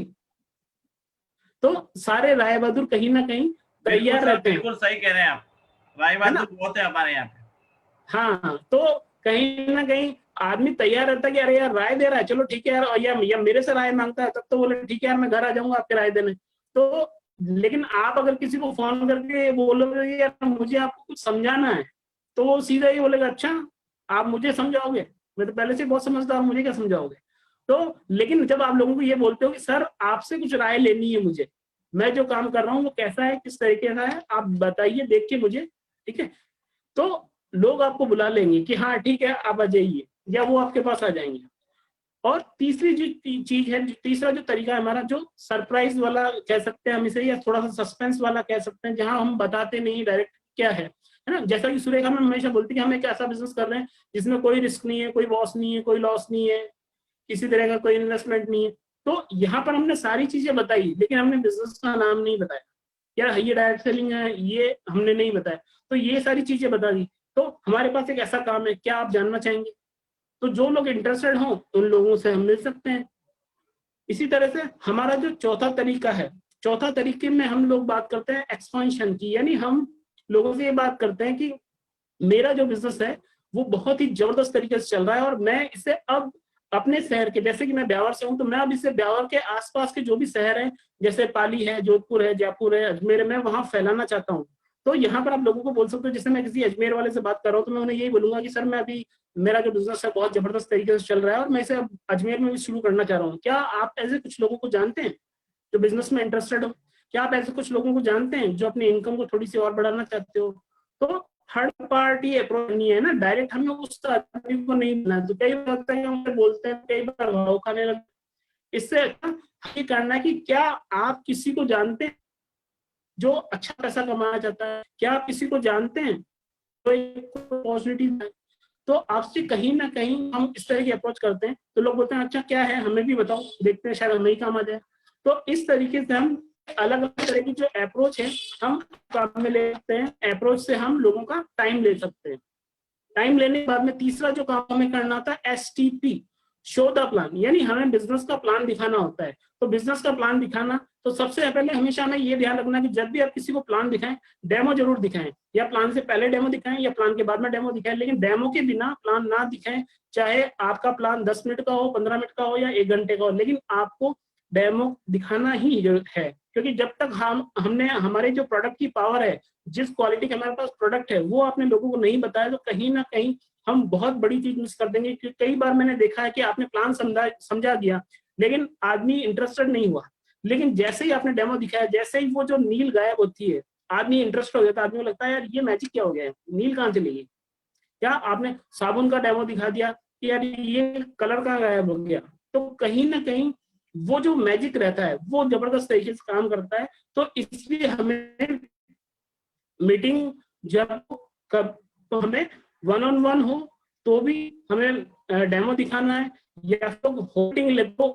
तो सारे राय बहादुर कहीं ना कहीं तैयार रहते हैं। बिल्कुल सही कह रहे हैं आप, राय बहादुर बहुत है हमारे यहाँ पे। हाँ, तो कहीं ना कहीं आदमी तैयार रहता है कि अरे यार राय दे रहा है, चलो ठीक है यार, या मेरे से राय मांगता है तब तो बोले ठीक है यार मैं घर आ जाऊंगा आपके राय देने। तो लेकिन आप अगर किसी को फोन करके बोलोगे यार मुझे आपको कुछ समझाना है, तो वो सीधा ही बोलेगा अच्छा आप मुझे समझाओगे, मैं तो पहले से बहुत समझदार हूं, मुझे क्या समझाओगे। तो लेकिन जब आप लोगों को ये बोलते हो कि सर आपसे कुछ राय लेनी है मुझे, मैं जो काम कर रहा हूँ वो कैसा है, किस तरीके का है, आप बताइए देख के मुझे, ठीक है, तो लोग आपको बुला लेंगे कि हाँ ठीक है आप आ जाइए, या वो आपके पास आ जाएंगे। और तीसरी जो चीज है, तीसरा जो तरीका है हमारा, जो सरप्राइज वाला कह सकते हैं हम इसे, या थोड़ा सा सस्पेंस वाला कह सकते हैं, जहां हम बताते नहीं डायरेक्ट क्या है ना। जैसा कि सुरेखा में हमेशा बोलती है कि हम एक ऐसा बिजनेस कर रहे हैं जिसमें कोई रिस्क नहीं है, कोई लॉस नहीं है, कोई लॉस नहीं है, किसी तरह का कोई इन्वेस्टमेंट नहीं है। तो यहाँ पर हमने सारी चीजें बताई, लेकिन हमने बिजनेस का नाम नहीं बताया, यार ये डायरेक्ट सेलिंग है ये हमने नहीं बताया। तो ये सारी चीजें बता दी। तो हमारे पास एक ऐसा काम है, क्या आप जानना चाहेंगे? तो जो लोग इंटरेस्टेड हों उन लोगों से हम मिल सकते हैं। इसी तरह से हमारा जो चौथा तरीका है, चौथा तरीके में हम लोग बात करते हैं एक्सपेंशन की, यानी हम लोगों से ये बात करते हैं कि मेरा जो बिजनेस है वो बहुत ही जबरदस्त तरीके से चल रहा है और मैं इसे अब अपने शहर के, जैसे कि मैं ब्यावर से हूँ, तो मैं अब इसे ब्यावर के आसपास के जो भी शहर हैं, जैसे पाली है, जोधपुर है, जयपुर है, अजमेर है, मैं वहां फैलाना चाहता हूँ। तो यहाँ पर आप लोगों को बोल सकते हो, जैसे मैं किसी अजमेर वाले से बात कर रहा हूँ तो मैं उन्हें यही बोलूंगा कि सर मैं अभी, मेरा जो बिजनेस है बहुत जबरदस्त तरीके से चल रहा है और मैं इसे अब अजमेर में भी शुरू करना चाह रहा हूँ। क्या आप ऐसे कुछ लोगों को जानते हैं जो बिजनेस में इंटरेस्टेड हो? क्या आप ऐसे कुछ लोगों को जानते हैं जो अपनी इनकम को थोड़ी सी और बढ़ाना चाहते हो? तो थर्ड पार्टी अप्रोच नहीं है ना, डायरेक्ट हमें उस आदमी को नहीं मिलना। तो कई बार होता है हम बोलते हैं, कई बार भाव खाने लगते। इससे अच्छा ये करना है कि क्या आप किसी को जानते हैं जो अच्छा पैसा कमाना चाहता है? क्या आप किसी को जानते हैं तो एक अपॉर्चुनिटी है? तो आपसे कहीं ना कहीं हम इस तरह की अप्रोच करते हैं तो लोग बोलते हैं अच्छा क्या है हमें भी बताओ, देखते हैं शायद हमें ही काम आ जाए। तो इस तरीके से हम अलग अलग तरह की जो अप्रोच है हम काम में ले सकते हैं। अप्रोच से हम लोगों का टाइम ले सकते हैं। टाइम लेने के बाद में तीसरा जो काम हमें करना होता है STP, शो द प्लान, यानी हमें बिजनेस का प्लान दिखाना होता है। तो बिजनेस का प्लान दिखाना, तो सबसे पहले हमेशा हमें ये ध्यान रखना कि जब भी आप किसी को प्लान दिखाएं, डेमो जरूर दिखाएं, या प्लान से पहले डेमो दिखाएं या प्लान के बाद में डेमो दिखाएं, लेकिन डेमो के बिना प्लान ना दिखाएं। चाहे आपका प्लान 10 मिनट का हो, 15 मिनट का हो या 1 घंटे का हो, लेकिन आपको डेमो दिखाना ही है, क्योंकि जब तक हमने हमारे जो प्रोडक्ट की पावर है, जिस क्वालिटी का हमारे पास प्रोडक्ट है, वो आपने लोगों को नहीं बताया तो कहीं ना कहीं हम बहुत बड़ी चीज मिस कर देंगे। क्योंकि कई बार मैंने देखा है कि आपने प्लान समझा दिया, लेकिन आदमी इंटरेस्टेड नहीं हुआ, लेकिन जैसे ही आपने डेमो दिखाया, जैसे ही वो जो नील गायब होती है, आदमी इंटरेस्ट हो जाता है, आदमी को लगता है यार ये मैजिक क्या हो गया है, नील कहाँ चली गई। क्या आपने साबुन का डेमो दिखा दिया कि यार ये कलर का गायब हो गया, तो कहीं ना कहीं वो जो मैजिक रहता है वो जबरदस्त तरीके से काम करता है। तो इसलिए हमें मीटिंग जब कब तो हमें 1-on-1 हो तो भी हमें डेमो दिखाना है, या फिर होल्डिंग ले तो,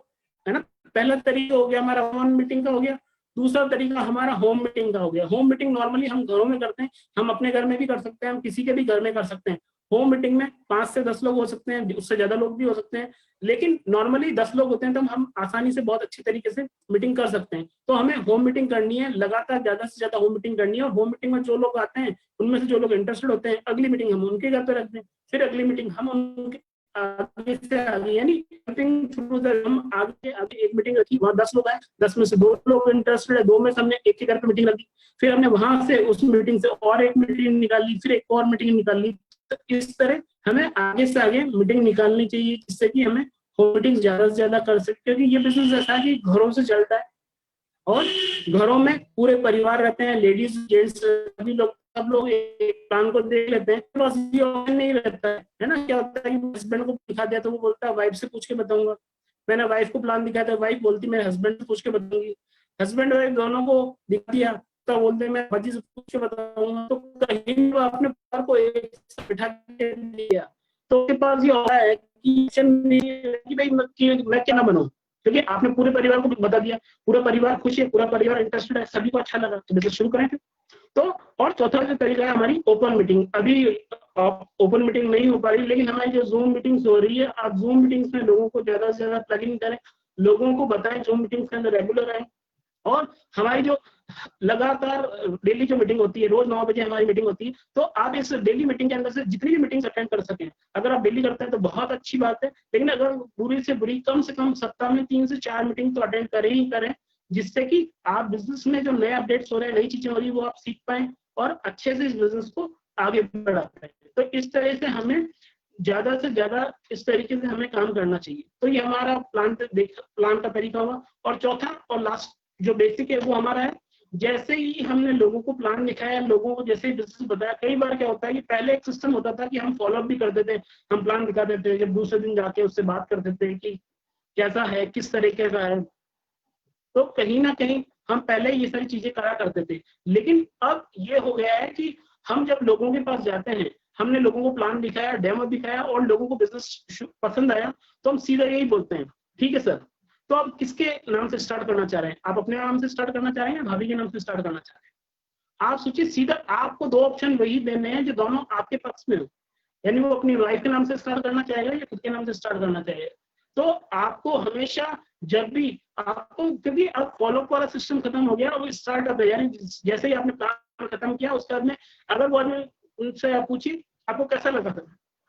है ना। पहला तरीका हो गया हमारा वन मीटिंग का हो गया। दूसरा तरीका हमारा होम मीटिंग का हो गया। होम मीटिंग नॉर्मली हम घरों में करते हैं, हम अपने घर में भी कर सकते हैं, हम किसी के भी घर में कर सकते हैं। होम मीटिंग में 5 से 10 लोग हो सकते हैं, उससे ज्यादा लोग भी हो सकते हैं, लेकिन नॉर्मली 10 लोग होते हैं तो हम आसानी से बहुत अच्छी तरीके से मीटिंग कर सकते हैं। तो हमें होम मीटिंग करनी है, लगातार ज्यादा से ज्यादा होम मीटिंग करनी है, और होम मीटिंग में जो लोग आते हैं उनमें से जो लोग इंटरेस्टेड होते हैं, अगली मीटिंग हम उनके घर पे रखते हैं, फिर अगली मीटिंग हम उनके आगे से आगे, यानी हम आगे एक मीटिंग रखी, वहां 10 लोग आए, 10 में से 2 लोग इंटरेस्टेड है, 2 में से हमने एक के घर पे मीटिंग रखी, फिर हमने वहां से उस मीटिंग से और एक मीटिंग निकाली, फिर एक और मीटिंग निकाली। तो इस तरह हमें आगे से आगे मीटिंग निकालनी चाहिए, जिससे कि हमें मीटिंग ज्यादा से ज्यादा कर सकते, क्योंकि ये बिजनेस ऐसा है कि घरों से चलता है, और घरों में पूरे परिवार रहते हैं, लेडीज जेंट्स सभी लोग, सब लोग एक प्लान को देख लेते हैं। तो ये ऑप्शन नहीं रहता है ना। क्या होता है कि हस्बैंड को दिखा दिया तो वो बोलता है वाइफ से पूछ के बताऊंगा, मैंने वाइफ को प्लान दिखाया तो वाइफ बोलती मेरे हस्बैंड से पूछ के बताऊंगी, हस्बैंड वाइफ दोनों को दिखा दिया तो बोलते मैं भजी से पूछ के बताऊंगा। तो कहीं वो अपने परिवार को एक साथ बिठा के दिया, तो उसके पास ये होता है कि भाई मैं क्या ना बनूं, क्योंकि आपने पूरे परिवार को बता दिया, पूरा परिवार खुश है, पूरा परिवार इंटरेस्टेड है, सभी को अच्छा लगा, तो बिजनेस शुरू करें फिर। तो और चौथा जो तरीका है हमारी ओपन मीटिंग। अभी ओपन मीटिंग नहीं हो पा रही, लेकिन हमारी जो जूम मीटिंग्स हो रही है, आप जूम मीटिंग्स में लोगों को ज्यादा से ज्यादा प्लग इन करें, लोगों को बताएं जूम मीटिंग्स के अंदर रेगुलर आए। और हमारी जो लगातार डेली जो मीटिंग होती है, रोज 9 बजे हमारी मीटिंग होती है, तो आप इस डेली मीटिंग के अंदर से जितनी भी मीटिंग्स अटेंड कर सकें, अगर आप डेली करते हैं तो बहुत अच्छी बात है, लेकिन अगर बुरी से बुरी कम से कम सप्ताह में 3 से 4 मीटिंग तो अटेंड करें ही करें, जिससे कि आप बिजनेस में जो नए अपडेट्स हो रहे हैं, नई चीजें हो रही है, वो आप सीख पाएं और अच्छे से इस बिजनेस को आगे बढ़ा पाए। तो इस तरह से हमें ज्यादा से ज्यादा इस तरीके से हमें काम करना चाहिए। तो ये हमारा प्लान का तरीका हुआ। और चौथा और लास्ट जो बेसिक है वो हमारा है, जैसे ही हमने लोगों को प्लान दिखाया, लोगों को जैसे ही बिजनेस बताया, कई बार क्या होता है कि पहले एक सिस्टम होता था कि हम फॉलोअप भी करते थे, हम प्लान दिखा देते थे, जब दूसरे दिन जाके उससे बात करते थे कि कैसा है, किस तरीके का है। तो कहीं ना कहीं हम पहले ये सारी चीजें करा करते थे, लेकिन अब ये हो गया है कि हम जब लोगों के पास जाते हैं, हमने लोगों को प्लान दिखाया, डेमो दिखाया और लोगों को बिजनेस पसंद आया, तो हम सीधा यही बोलते हैं ठीक है सर, तो आप किसके नाम से स्टार्ट करना चाह रहे हैं? आप अपने नाम से स्टार्ट करना चाह रहे हैं या भाभी के नाम से स्टार्ट करना चाह रहे हैं? आप सोचिए, सीधा आपको 2 ऑप्शन वही देने हैं जो दोनों आपके पक्ष में हो, यानी वो अपनी वाइफ के नाम से स्टार्ट करना चाहेगा या खुद के नाम से स्टार्ट करना चाहेगा। तो आपको हमेशा जब भी आपको, क्योंकि अब फॉलोअप वाला सिस्टम खत्म हो गया, अब स्टार्टअप है, यानी जैसे ही आपने प्लान खत्म किया उसके बाद में अगर वो आदमी उनसे आप पूछिए आपको कैसा लगा था,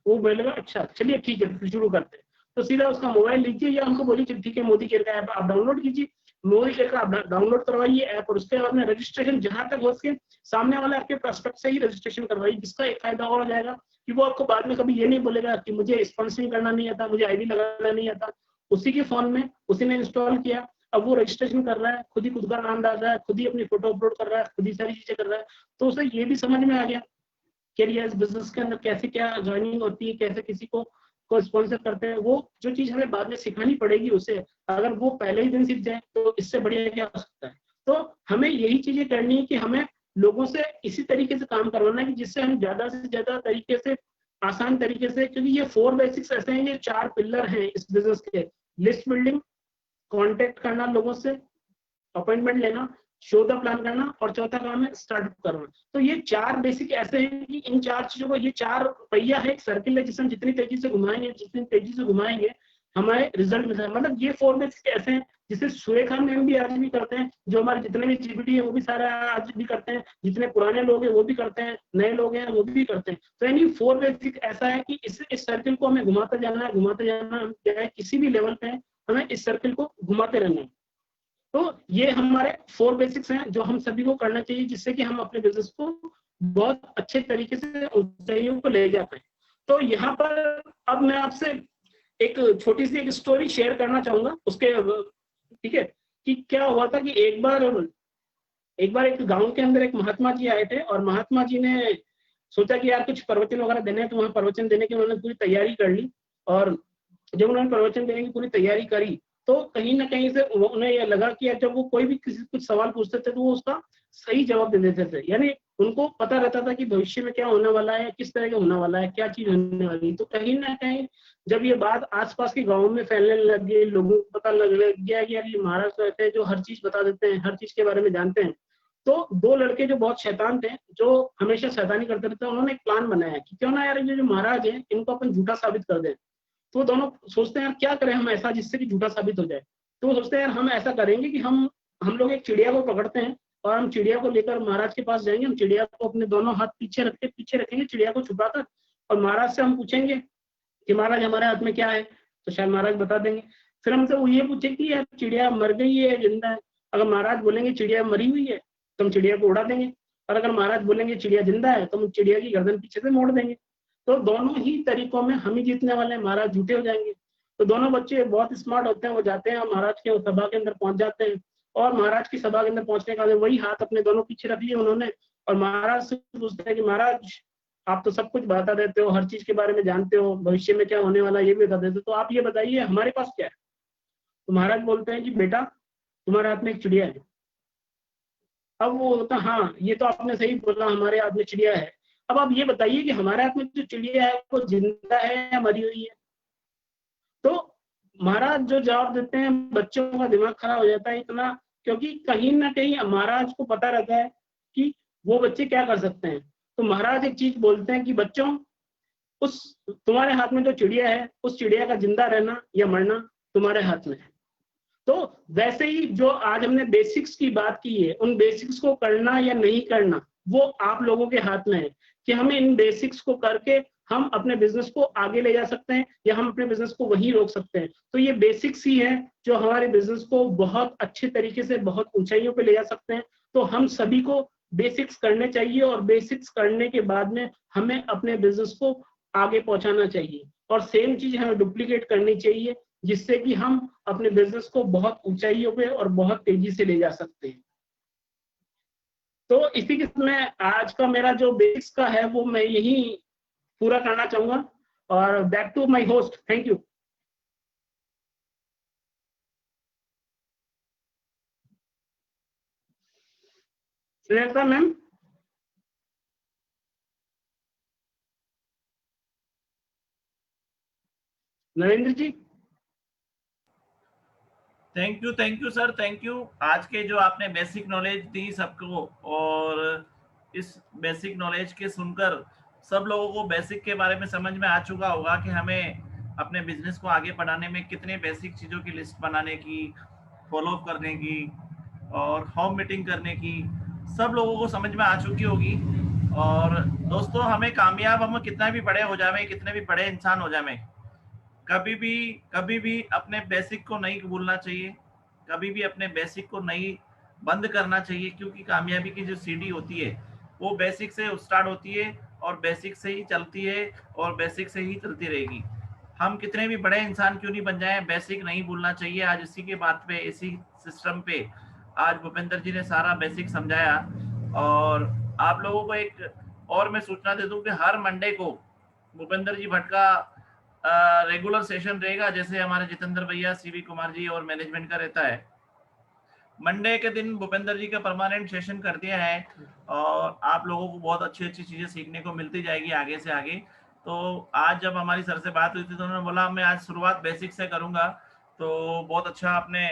वो बोलेगा अच्छा चलिए ठीक है फिर शुरू करते हैं। तो सीधा उसका मोबाइल लीजिए या हमको बोलिए ठीक है मोदी केयर का ऐप आप डाउनलोड कीजिए, मोदी केयर का आप डाउनलोड करवाइए ऐप, और उसके बाद में रजिस्ट्रेशन जहां तक हो सके सामने वाले आपके प्रोस्पेक्ट से ही रजिस्ट्रेशन करवाइए, जिसका एक फायदा और हो जाएगा कि वो आपको बाद में कभी ये नहीं बोलेगा कि मुझे स्पॉन्सरिंग करना नहीं आता, मुझे आईडी लगाना नहीं आता। उसी के फोन में उसी ने इंस्टॉल किया, अब वो रजिस्ट्रेशन कर रहा है, खुद ही खुद का नाम डाल रहा है, खुद ही अपनी फोटो अपलोड कर रहा है, खुद ही सारी चीजें कर रहा है। तो उसे ये भी समझ में आ गया कि इस बिजनेस के अंदर कैसे क्या ज्वाइनिंग होती है, कैसे किसी को स्पॉन्सर करते हैं। वो जो चीज हमें बाद में सिखानी पड़ेगी उसे, अगर वो पहले ही दिन सीख जाए तो इससे बढ़िया क्या हो सकता है। तो हमें यही चीजें करनी है कि हमें लोगों से इसी तरीके से काम करवाना है कि जिससे हम ज्यादा से ज्यादा तरीके से, आसान तरीके से, क्योंकि ये 4 बेसिक्स ऐसे हैं, ये 4 पिलर हैं इस बिजनेस के, लिस्ट बिल्डिंग, कांटेक्ट करना लोगों से, अपॉइंटमेंट लेना, शो द प्लान करना, और चौथा काम है स्टार्टअप करना। तो ये 4 बेसिक ऐसे हैं कि इन 4 चीजों को, ये 4 पहिया है, एक सर्किल है जिसे हम जितनी तेजी से घुमाएंगे हमारे रिजल्ट मिलता है। मतलब ये 4 बेसिक ऐसे हैं जिसे सुरेखा मैम भी आज भी करते हैं, जो हमारे जितने भी जीपीटी है वो भी सारे आज भी करते हैं, जितने पुराने लोग हैं वो भी करते हैं, नए लोग हैं वो भी करते हैं। तो यानी 4 बेसिक ऐसा है कि इस सर्किल को हमें घुमाते जाना है, क्या है किसी भी लेवल पे हमें इस सर्किल को घुमाते रहना है। तो ये हमारे 4 बेसिक्स हैं जो हम सभी को करना चाहिए, जिससे कि हम अपने बिजनेस को बहुत अच्छे तरीके से ऊंचाइयों को ले जा पाए। तो यहाँ पर अब मैं आपसे एक छोटी सी एक स्टोरी शेयर करना चाहूंगा उसके, ठीक है, कि क्या हुआ था कि एक बार एक गांव के अंदर एक महात्मा जी आए थे, और महात्मा जी ने सोचा कि यार कुछ प्रवचन वगैरह देने हैं, तो वहाँ प्रवचन देने की उन्होंने पूरी तैयारी कर ली। और जब उन्होंने प्रवचन देने की पूरी तैयारी करी, तो कहीं ना कहीं से उन्हें यह लगा कि जब वो कोई भी किसी कुछ सवाल पूछते थे तो वो उसका सही जवाब दे देते थे। यानी उनको पता रहता था कि भविष्य में क्या होने वाला है, किस तरह का होने वाला है, क्या चीज होने वाली है। तो कहीं ना कहीं जब ये बात आसपास के गाँव में फैलने लग गई, लोगों को पता लग गया कि यार ये महाराज तो ऐसे जो हर चीज बता देते हैं, हर चीज के बारे में जानते हैं। तो 2 लड़के जो बहुत शैतान थे, जो हमेशा शैतानी करते रहते, उन्होंने एक प्लान बनाया कि क्यों ना यार ये जो महाराज है इनको अपन झूठा साबित कर दें। तो दोनों सोचते हैं यार क्या करें हम ऐसा जिससे कि झूठा साबित हो जाए। तो सोचते हैं यार हम ऐसा करेंगे कि हम लोग एक चिड़िया को पकड़ते हैं, और हम चिड़िया को लेकर महाराज के पास जाएंगे। हम चिड़िया को अपने दोनों हाथ पीछे रखेंगे चिड़िया को छुपाकर, और महाराज से हम पूछेंगे कि महाराज हमारे हाथ में क्या है, तो शायद महाराज बता देंगे। फिर हमसे वो ये पूछे कि यार चिड़िया मर गई है जिंदा है। अगर महाराज बोलेंगे चिड़िया मरी हुई है तो हम चिड़िया को उड़ा देंगे, और अगर महाराज बोलेंगे चिड़िया जिंदा है तो हम चिड़िया की गर्दन पीछे से मोड़ देंगे। तो दोनों ही तरीकों में हम ही जीतने वाले हैं, महाराज झूठे हो जाएंगे। तो दोनों बच्चे बहुत स्मार्ट होते हैं, वो जाते हैं महाराज के सभा के अंदर पहुंच जाते हैं, और महाराज की सभा के अंदर पहुंचने का वही हाथ अपने दोनों पीछे रख लिए उन्होंने, और महाराज से पूछते हैं कि महाराज आप तो सब कुछ बता देते हो, हर चीज के बारे में जानते हो, भविष्य में क्या होने वाला है ये भी बता देते हो, तो आप ये बताइए हमारे पास क्या है। तो महाराज बोलते हैं कि बेटा तुम्हारे हाथ में एक चिड़िया है। अब वो होता हाँ ये तो आपने सही बोला, हमारे हाथ में चिड़िया है। अब आप ये बताइए कि हमारे हाथ में जो चिड़िया है वो जिंदा है या मरी हुई है। तो महाराज जो जवाब देते हैं, बच्चों का दिमाग खराब हो जाता है इतना, क्योंकि कहीं ना कहीं महाराज को पता रहता है कि वो बच्चे क्या कर सकते हैं। तो महाराज एक चीज बोलते हैं कि बच्चों उस तुम्हारे हाथ में जो चिड़िया है, उस चिड़िया का जिंदा रहना या मरना तुम्हारे हाथ में है। तो वैसे ही जो आज हमने बेसिक्स की बात की है, उन बेसिक्स को करना या नहीं करना वो आप लोगों के हाथ में है, कि हमें इन बेसिक्स को करके हम अपने बिजनेस को आगे ले जा सकते हैं या हम अपने बिजनेस को वहीं रोक सकते हैं। तो ये बेसिक्स ही है जो हमारे बिजनेस को बहुत अच्छे तरीके से बहुत ऊंचाइयों पे ले जा सकते हैं। तो हम सभी को बेसिक्स करने चाहिए, और बेसिक्स करने के बाद में हमें अपने बिजनेस को आगे पहुंचाना चाहिए, और सेम चीज हमें डुप्लीकेट करनी चाहिए, जिससे कि हम अपने बिजनेस को बहुत ऊंचाइयों पे और बहुत तेजी से ले जा सकते हैं। तो इसी के में आज का मेरा जो बेसिक्स का है वो मैं यही पूरा करना चाहूंगा, और back to my host. Thank you. Shreyata ma'am. Narendra ji. Thank you sir, thank you. आज के जो आपने बेसिक नॉलेज दी सबको, और इस बेसिक नॉलेज के सुनकर सब लोगों को बेसिक के बारे में समझ में आ चुका होगा कि हमें अपने बिजनेस को आगे बढ़ाने में कितने बेसिक चीज़ों की लिस्ट बनाने की, फॉलो करने की और होम मीटिंग करने की सब लोगों को समझ में आ चुकी होगी। और दोस्तों हमें कामयाब हम कितना भी बड़े हो जावे, कितने भी बड़े इंसान हो जावे, कभी भी अपने बेसिक को नहीं भूलना चाहिए, कभी भी अपने बेसिक को नहीं बंद करना चाहिए, क्योंकि कामयाबी की जो सीढ़ी होती है वो बेसिक से स्टार्ट होती है और बेसिक से ही चलती है और बेसिक से ही चलती रहेगी। हम कितने भी बड़े इंसान क्यों नहीं बन जाएं, बेसिक नहीं भूलना चाहिए। आज इसी के बात पे, इसी सिस्टम पे आज भूपेंद्र जी ने सारा बेसिक समझाया। और आप लोगों को एक और मैं सूचना दे दूं कि हर मंडे को भूपेंद्र जी भट्ट का रेगुलर सेशन रहेगा, जैसे हमारे जितेंद्र भैया, सीवी कुमार जी और मैनेजमेंट का रहता है। मंडे के दिन भूपेंद्र जी का परमानेंट सेशन कर दिया है, और आप लोगों को बहुत अच्छी अच्छी चीजें सीखने को मिलती जाएगी आगे से आगे। तो आज जब हमारी सर से बात हुई थी तो उन्होंने बोला मैं आज शुरुआत बेसिक से करूंगा, तो बहुत अच्छा आपने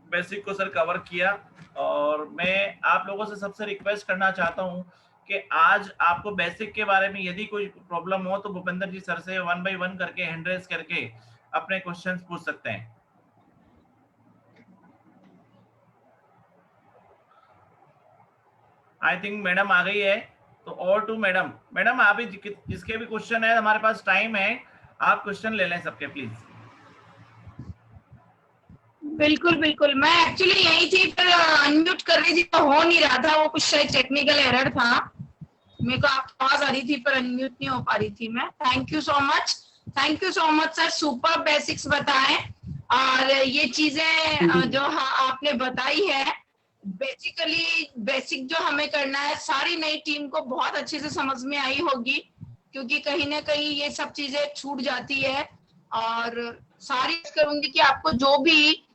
बेसिक को सर कवर किया। और मैं आप लोगों से सबसे रिक्वेस्ट करना चाहता हूं कि आज आपको बेसिक के बारे में यदि कोई प्रॉब्लम हो तो भूपेंद्र जी सर से 1 by 1 करके हैंड रेज करके अपने क्वेश्चंस पूछ सकते हैं। आई थिंक मैडम आ गई है, तो और टू मैडम आप ही जिसके भी क्वेश्चन है, हमारे पास टाइम है, आप क्वेश्चन ले लें सबके प्लीज। बिल्कुल बिल्कुल, मैं एक्चुअली यही थी, पर अनम्यूट कर रही थी तो हो नहीं रहा था, वो कुछ शायद टेक्निकल एरर था। मेरे को आपकी आवाज आ रही थी पर अनम्यूट नहीं हो पा रही थी मैं। Thank you so much sir, super basics बताएं। और ये चीजें जो आपने बताई है, बेसिकली बेसिक जो हमें करना है, सारी नई टीम को बहुत अच्छे से समझ में आई होगी, क्योंकि कहीं ना कहीं ये सब चीजें छूट जाती है। और सारी करूंगी कि आपको जो भी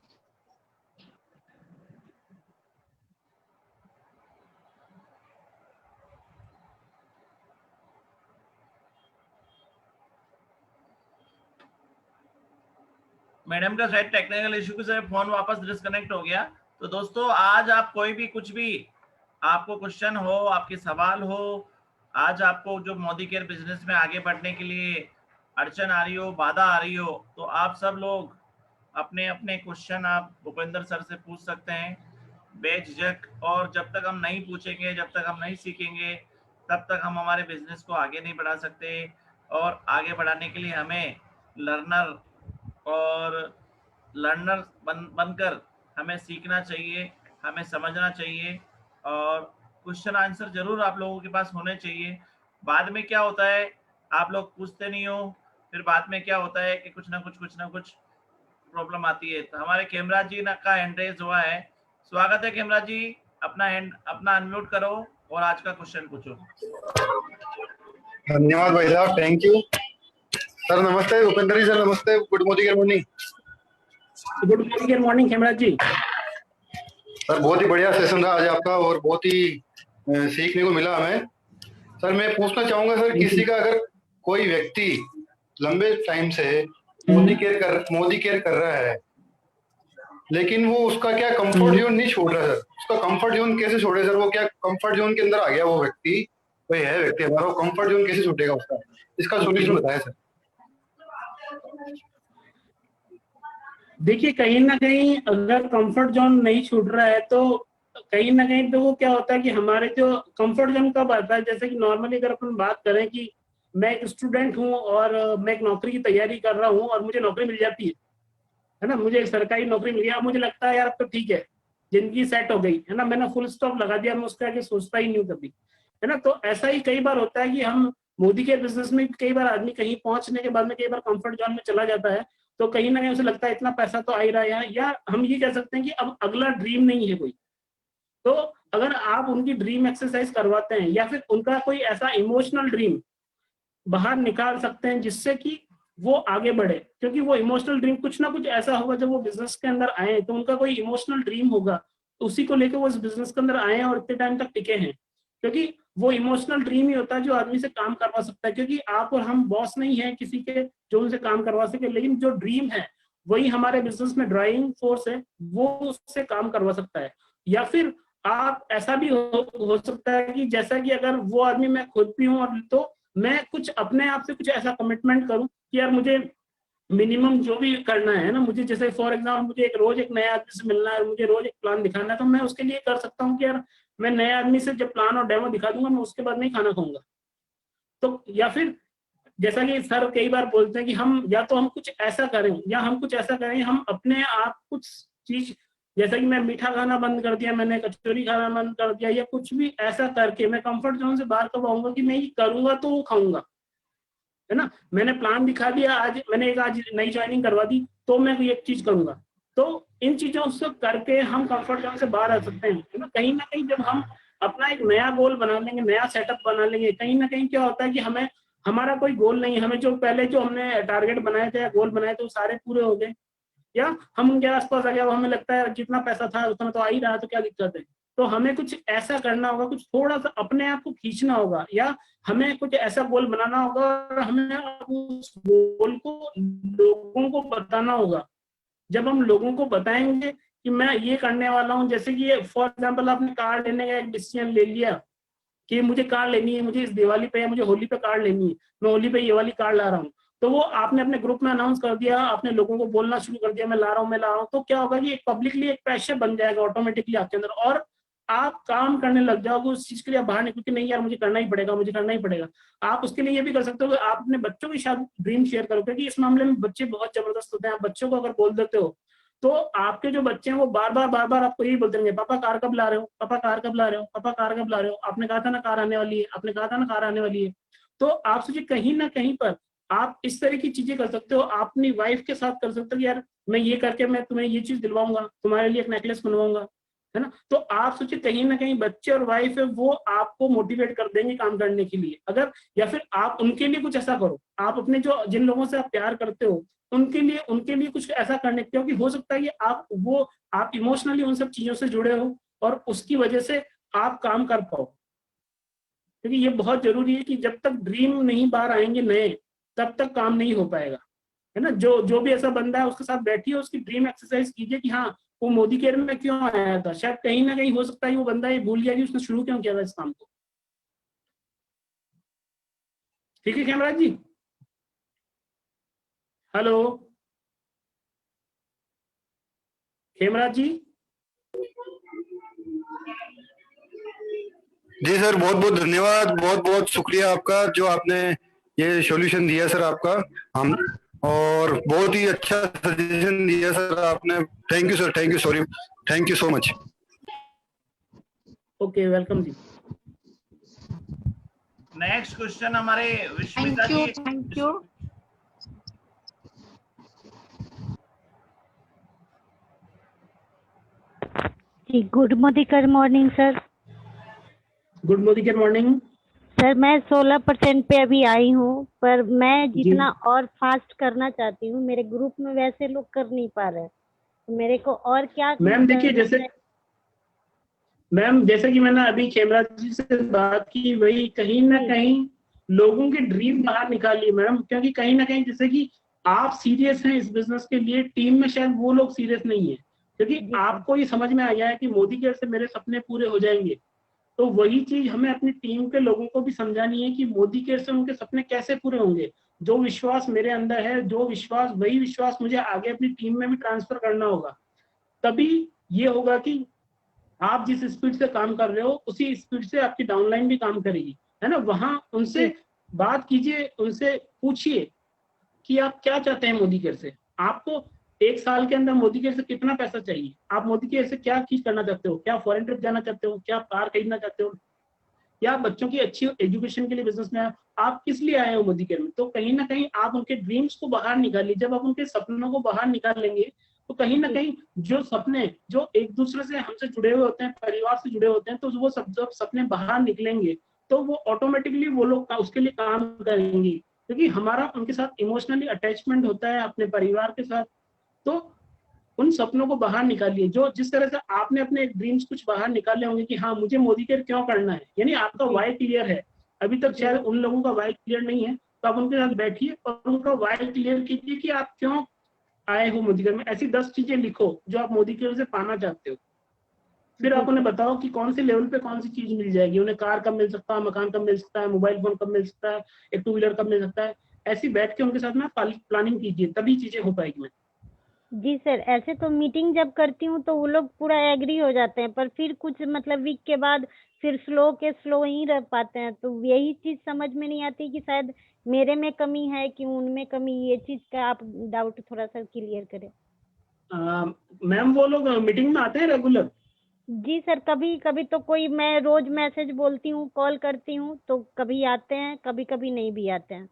मैडम का शायद टेक्निकल इशू से फोन वापस डिस्कनेक्ट हो गया। तो दोस्तों, आज आप कोई भी कुछ भी आपको क्वेश्चन हो, आपके सवाल हो, आज आपको जो मोदी केयर बिजनेस में आगे बढ़ने के लिए अड़चन आ रही हो, बाधा आ रही हो, तो आप सब लोग अपने अपने क्वेश्चन आप भूपेंद्र सर से पूछ सकते हैं बेझिझक। और जब तक हम नहीं पूछेंगे, जब तक हम नहीं सीखेंगे, तब तक हम हमारे बिजनेस को आगे नहीं बढ़ा सकते। और आगे बढ़ाने के लिए हमें लर्नर बनकर हमें सीखना चाहिए, हमें समझना चाहिए, और क्वेश्चन आंसर जरूर आप लोगों के पास होने चाहिए। बाद में क्या होता है, आप लोग पूछते नहीं हो, फिर बाद में क्या होता है कि कुछ ना कुछ प्रॉब्लम आती है। तो हमारे खेमरा जी का हैंड रेज हुआ है। स्वागत है खेमरा जी, अपना अनम्यूट करो और आज का क्वेश्चन पूछो। धन्यवाद भाई साहब, थैंक यू सर। नमस्ते भूपेंद्र जी सर, नमस्ते। Good morning. Good morning Khemra जी सर। बहुत ही बढ़िया सेशन रहा आज आपका, और बहुत ही सीखने को मिला हमें। सर मैं पूछना चाहूंगा सर, किसी का अगर कोई व्यक्ति लंबे टाइम से मोदी केयर कर रहा है, लेकिन वो उसका क्या कंफर्ट जोन नहीं छोड़ रहा सर, उसका कंफर्ट जोन कैसे छोड़े सर? वो क्या कंफर्ट जोन के अंदर आ गया वो व्यक्ति, वही है व्यक्ति हमारा, वो कंफर्ट जोन कैसे छूटेगा उसका? इसका सोल्यूशन बताएं सर। देखिए, कहीं ना कहीं अगर कंफर्ट जोन नहीं छूट रहा है तो कहीं ना कहीं तो वो क्या होता है कि हमारे जो कंफर्ट जोन कब आता है, जैसे कि नॉर्मली अगर अपन बात करें कि मैं एक स्टूडेंट हूँ और मैं एक नौकरी की तैयारी कर रहा हूँ और मुझे नौकरी मिल जाती है ना, मुझे एक सरकारी नौकरी मिल गया, मुझे लगता है यार अब तो ठीक है, जिंदगी सेट हो गई है ना, मैंने फुल स्टॉप लगा दिया, मैं उसके आगे सोचता ही नहीं हूँ कभी, है ना। तो ऐसा ही कई बार होता है कि हम मोदी के बिजनेस में कई बार आदमी कहीं पहुंचने के बाद में कई बार कंफर्ट जोन में चला जाता है, तो कहीं ना कहीं उसे लगता है इतना पैसा तो आ ही रहा है, या हम ये कह सकते हैं कि अब अगला ड्रीम नहीं है कोई। तो अगर आप उनकी ड्रीम एक्सरसाइज करवाते हैं या फिर उनका कोई ऐसा इमोशनल ड्रीम बाहर निकाल सकते हैं जिससे कि वो आगे बढ़े, क्योंकि वो इमोशनल ड्रीम कुछ ना कुछ ऐसा होगा, जब वो बिजनेस के अंदर आए तो उनका कोई इमोशनल ड्रीम होगा, तो उसी को लेकर वो इस बिजनेस के अंदर आए और इतने टाइम तक टिके हैं, क्योंकि वो इमोशनल ड्रीम ही होता है जो आदमी से काम करवा सकता है। क्योंकि आप और हम बॉस नहीं है किसी के जो उनसे काम करवा सके, लेकिन जो ड्रीम है वही हमारे बिजनेस में ड्राइविंग फोर्स है, वो उससे काम करवा सकता है। या फिर आप ऐसा भी हो सकता है कि जैसा कि अगर वो आदमी मैं खुद भी हूँ, और तो मैं कुछ अपने आप से कुछ ऐसा कमिटमेंट करूं कि यार मुझे मिनिमम जो भी करना है ना, मुझे जैसे फॉर एग्जाम्पल मुझे एक रोज एक नए आदमी से मिलना है, मुझे रोज एक प्लान दिखाना है, तो मैं उसके लिए कर सकता हूँ कि यार मैं नए आदमी से जब प्लान और डेमो दिखा दूंगा, मैं उसके बाद नहीं खाना खाऊंगा। तो या फिर जैसा कि सर कई बार बोलते हैं कि हम या तो हम कुछ ऐसा करें या हम कुछ ऐसा करें, हम अपने आप कुछ चीज, जैसा कि मैं मीठा खाना बंद कर दिया, मैंने कचौरी खाना बंद कर दिया, या कुछ भी ऐसा करके मैं कंफर्ट जोन से बाहर कब आऊंगा कि मैं ये करूंगा तो वो खाऊंगा, है ना। मैंने प्लान दिखा दिया, आज मैंने आज नई ज्वाइनिंग करवा दी, तो मैं ये चीज करूंगा। तो इन चीजों से करके हम कंफर्ट जोन से बाहर आ सकते हैं, है ना। कहीं ना कहीं जब हम अपना एक नया गोल बना लेंगे, नया सेटअप बना लेंगे, कहीं ना कहीं क्या होता है कि हमें हमारा कोई गोल नहीं, हमें जो पहले जो हमने टारगेट बनाए थे या गोल बनाए थे वो सारे पूरे हो गए, या हम उनके आसपास आ गया, हमें लगता है जितना पैसा था उतना तो आ ही रहा, तो क्या दिक्कत है। तो हमें कुछ ऐसा करना होगा, कुछ थोड़ा सा अपने आप को खींचना होगा, या हमें कुछ ऐसा गोल बनाना होगा और हमें उस गोल को लोगों को बताना होगा। जब हम लोगों को बताएंगे कि मैं ये करने वाला हूँ, जैसे कि फॉर एग्जाम्पल आपने कार लेने का एक डिसीजन ले लिया कि मुझे कार लेनी है, मुझे इस दिवाली पे या मुझे होली पे कार लेनी है, मैं होली पे ये वाली कार ला रहा हूँ, तो वो आपने अपने ग्रुप में अनाउंस कर दिया, आपने लोगों को बोलना शुरू कर दिया मैं ला रहा हूँ, तो क्या होगा कि एक पब्लिकली एक पैशन बन जाएगा ऑटोमेटिकली आपके अंदर, और आप काम करने लग जाओगे उस चीज के लिए, बाहर निकल के नहीं यार मुझे करना ही पड़ेगा, मुझे करना ही पड़ेगा। आप उसके लिए ये भी कर सकते हो कि आप अपने बच्चों के साथ ड्रीम शेयर करो, क्योंकि इस मामले में बच्चे बहुत जबरदस्त होते हैं। आप बच्चों को अगर बोल देते हो तो आपके जो बच्चे हैं वो बार बार आपको यही बोलते रहेंगे, पापा कार कब ला रहे हो, पापा कार कब ला रहे हो, पापा कार कब ला रहे हो, आपने कहा था ना कार आने वाली है, आपने कहा था ना कार आने वाली है। तो आप सोचिए कहीं ना कहीं पर आप इस तरह की चीजें कर सकते हो। आप अपनी वाइफ के साथ कर सकते हो कि यार मैं ये करके मैं तुम्हें ये चीज दिलवाऊंगा, तुम्हारे लिए एक नेकलेस बनवाऊंगा, है ना। तो आप सोचिए कहीं ना कहीं बच्चे और वाइफ है वो आपको मोटिवेट कर देंगे काम करने के लिए। अगर या फिर आप उनके लिए कुछ ऐसा करो, आप अपने जो जिन लोगों से आप प्यार करते हो उनके लिए कुछ ऐसा करने, क्योंकि हो सकता है कि आप इमोशनली उन सब चीजों से जुड़े हो और उसकी वजह से आप काम कर पाओ। क्योंकि ये बहुत जरूरी है कि जब तक ड्रीम नहीं बाहर आएंगे नए, तब तक काम नहीं हो पाएगा, है ना। जो भी ऐसा बंदा है उसके साथ बैठिए, उसकी ड्रीम एक्सरसाइज कीजिए कि हाँ वो मोदी केयर में क्यों आया था। शायद कहीं ना कहीं हो सकता है वो बंदा ये भूल गया कि उसने शुरू क्यों किया था इस काम को। ठीक है खेमराज जी, हेलो खेमराज जी। जी सर, बहुत बहुत धन्यवाद, बहुत बहुत शुक्रिया आपका जो आपने ये सॉल्यूशन दिया सर आपका, हम और बहुत ही अच्छा सजेशन दिया सर आपने। Thank you sir, thank you, sorry, thank you so much. Okay, welcome जी। नेक्स्ट क्वेश्चन हमारे विश्मिता जी। Thank you. जी, good morning sir. Good morning sir मैं 16% पे अभी आई हूँ, पर मैं जितना और फास्ट करना चाहती हूँ, मेरे ग्रुप में वैसे लोग कर नहीं पा रहे हैं, तो मेरे को और क्या। मैम देखिए, जैसे कि मैंने अभी खेमराज जी से बात की, वही कहीं ना कहीं लोगों के ड्रीम बाहर निकालिए मैडम। क्योंकि कहीं ना कहीं जैसे कि आप सीरियस हैं इस बिजनेस के लिए, टीम में शायद वो लोग सीरियस नहीं है। क्योंकि आपको ये समझ में आ गया है कि मोदी केयर से मेरे सपने पूरे हो जाएंगे, तो वही चीज हमें अपनी टीम के लोगों को भी समझानी है कि मोदी केयर से उनके सपने कैसे पूरे होंगे। जो विश्वास मेरे अंदर है, वही विश्वास मुझे आगे अपनी टीम में भी ट्रांसफर करना होगा। तभी ये होगा कि आप जिस स्पीड से काम कर रहे हो उसी स्पीड से आपकी डाउनलाइन भी काम करेगी, है ना। वहां उनसे बात कीजिए, उनसे पूछिए कि आप क्या चाहते हैं मोदी केयर से। आपको 1 साल के अंदर मोदी केयर से कितना पैसा चाहिए, आप मोदी केयर से क्या चीज करना चाहते हो, क्या फॉरेन ट्रिप जाना चाहते हो, क्या कार खरीदना चाहते हो, या बच्चों की अच्छी एजुकेशन के लिए बिजनेस में आप किस लिए आए हो मोदी केयर में। तो कहीं ना कहीं आप उनके ड्रीम्स को बाहर निकालिए। जब आप उनके सपनों को बाहर निकाल लेंगे तो कहीं ना कहीं जो सपने जो एक दूसरे से हमसे जुड़े हुए होते हैं, परिवार से जुड़े होते हैं, तो वो सब जब सपने बाहर निकलेंगे तो वो ऑटोमेटिकली वो लोग उसके लिए काम करेंगे। क्योंकि हमारा उनके साथ इमोशनली अटैचमेंट होता है अपने परिवार के साथ। तो उन सपनों को बाहर निकालिए। जो जिस तरह से आपने अपने ड्रीम्स कुछ बाहर निकाले होंगे कि हाँ मुझे मोदी केयर क्यों करना है, यानी आपका वाई क्लियर है। अभी तक शायद उन लोगों का वाई क्लियर नहीं है, तो आप उनके साथ बैठिए और उनका वाई क्लियर कीजिए कि आप क्यों आए हो मोदी केयर में। ऐसी 10 चीजें लिखो जो आप मोदी केयर से पाना चाहते हो। फिर आप उन्हें बताओ कि कौन से लेवल पे कौन सी चीज मिल जाएगी। उन्हें कार कब मिल सकता है, मकान कब मिल सकता है, मोबाइल फोन कब मिल सकता है, एक 2 व्हीलर कब मिल सकता है। ऐसी बैठ के उनके साथ में प्लानिंग कीजिए, तभी चीजें हो पाएगी। मैं जी सर, ऐसे तो मीटिंग जब करती हूँ तो वो लोग पूरा एग्री हो जाते हैं, पर फिर कुछ मतलब वीक के बाद फिर स्लो ही रह पाते हैं। तो यही चीज समझ में नहीं आती कि शायद मेरे में कमी है कि उनमें कमी। ये चीज का आप डाउट थोड़ा सा क्लियर करें। मैम वो लोग मीटिंग में आते हैं रेगुलर? जी सर, कभी कभी तो कोई, मैं रोज मैसेज बोलती हूँ, कॉल करती हूँ, तो कभी आते हैं, कभी कभी नहीं भी आते हैं।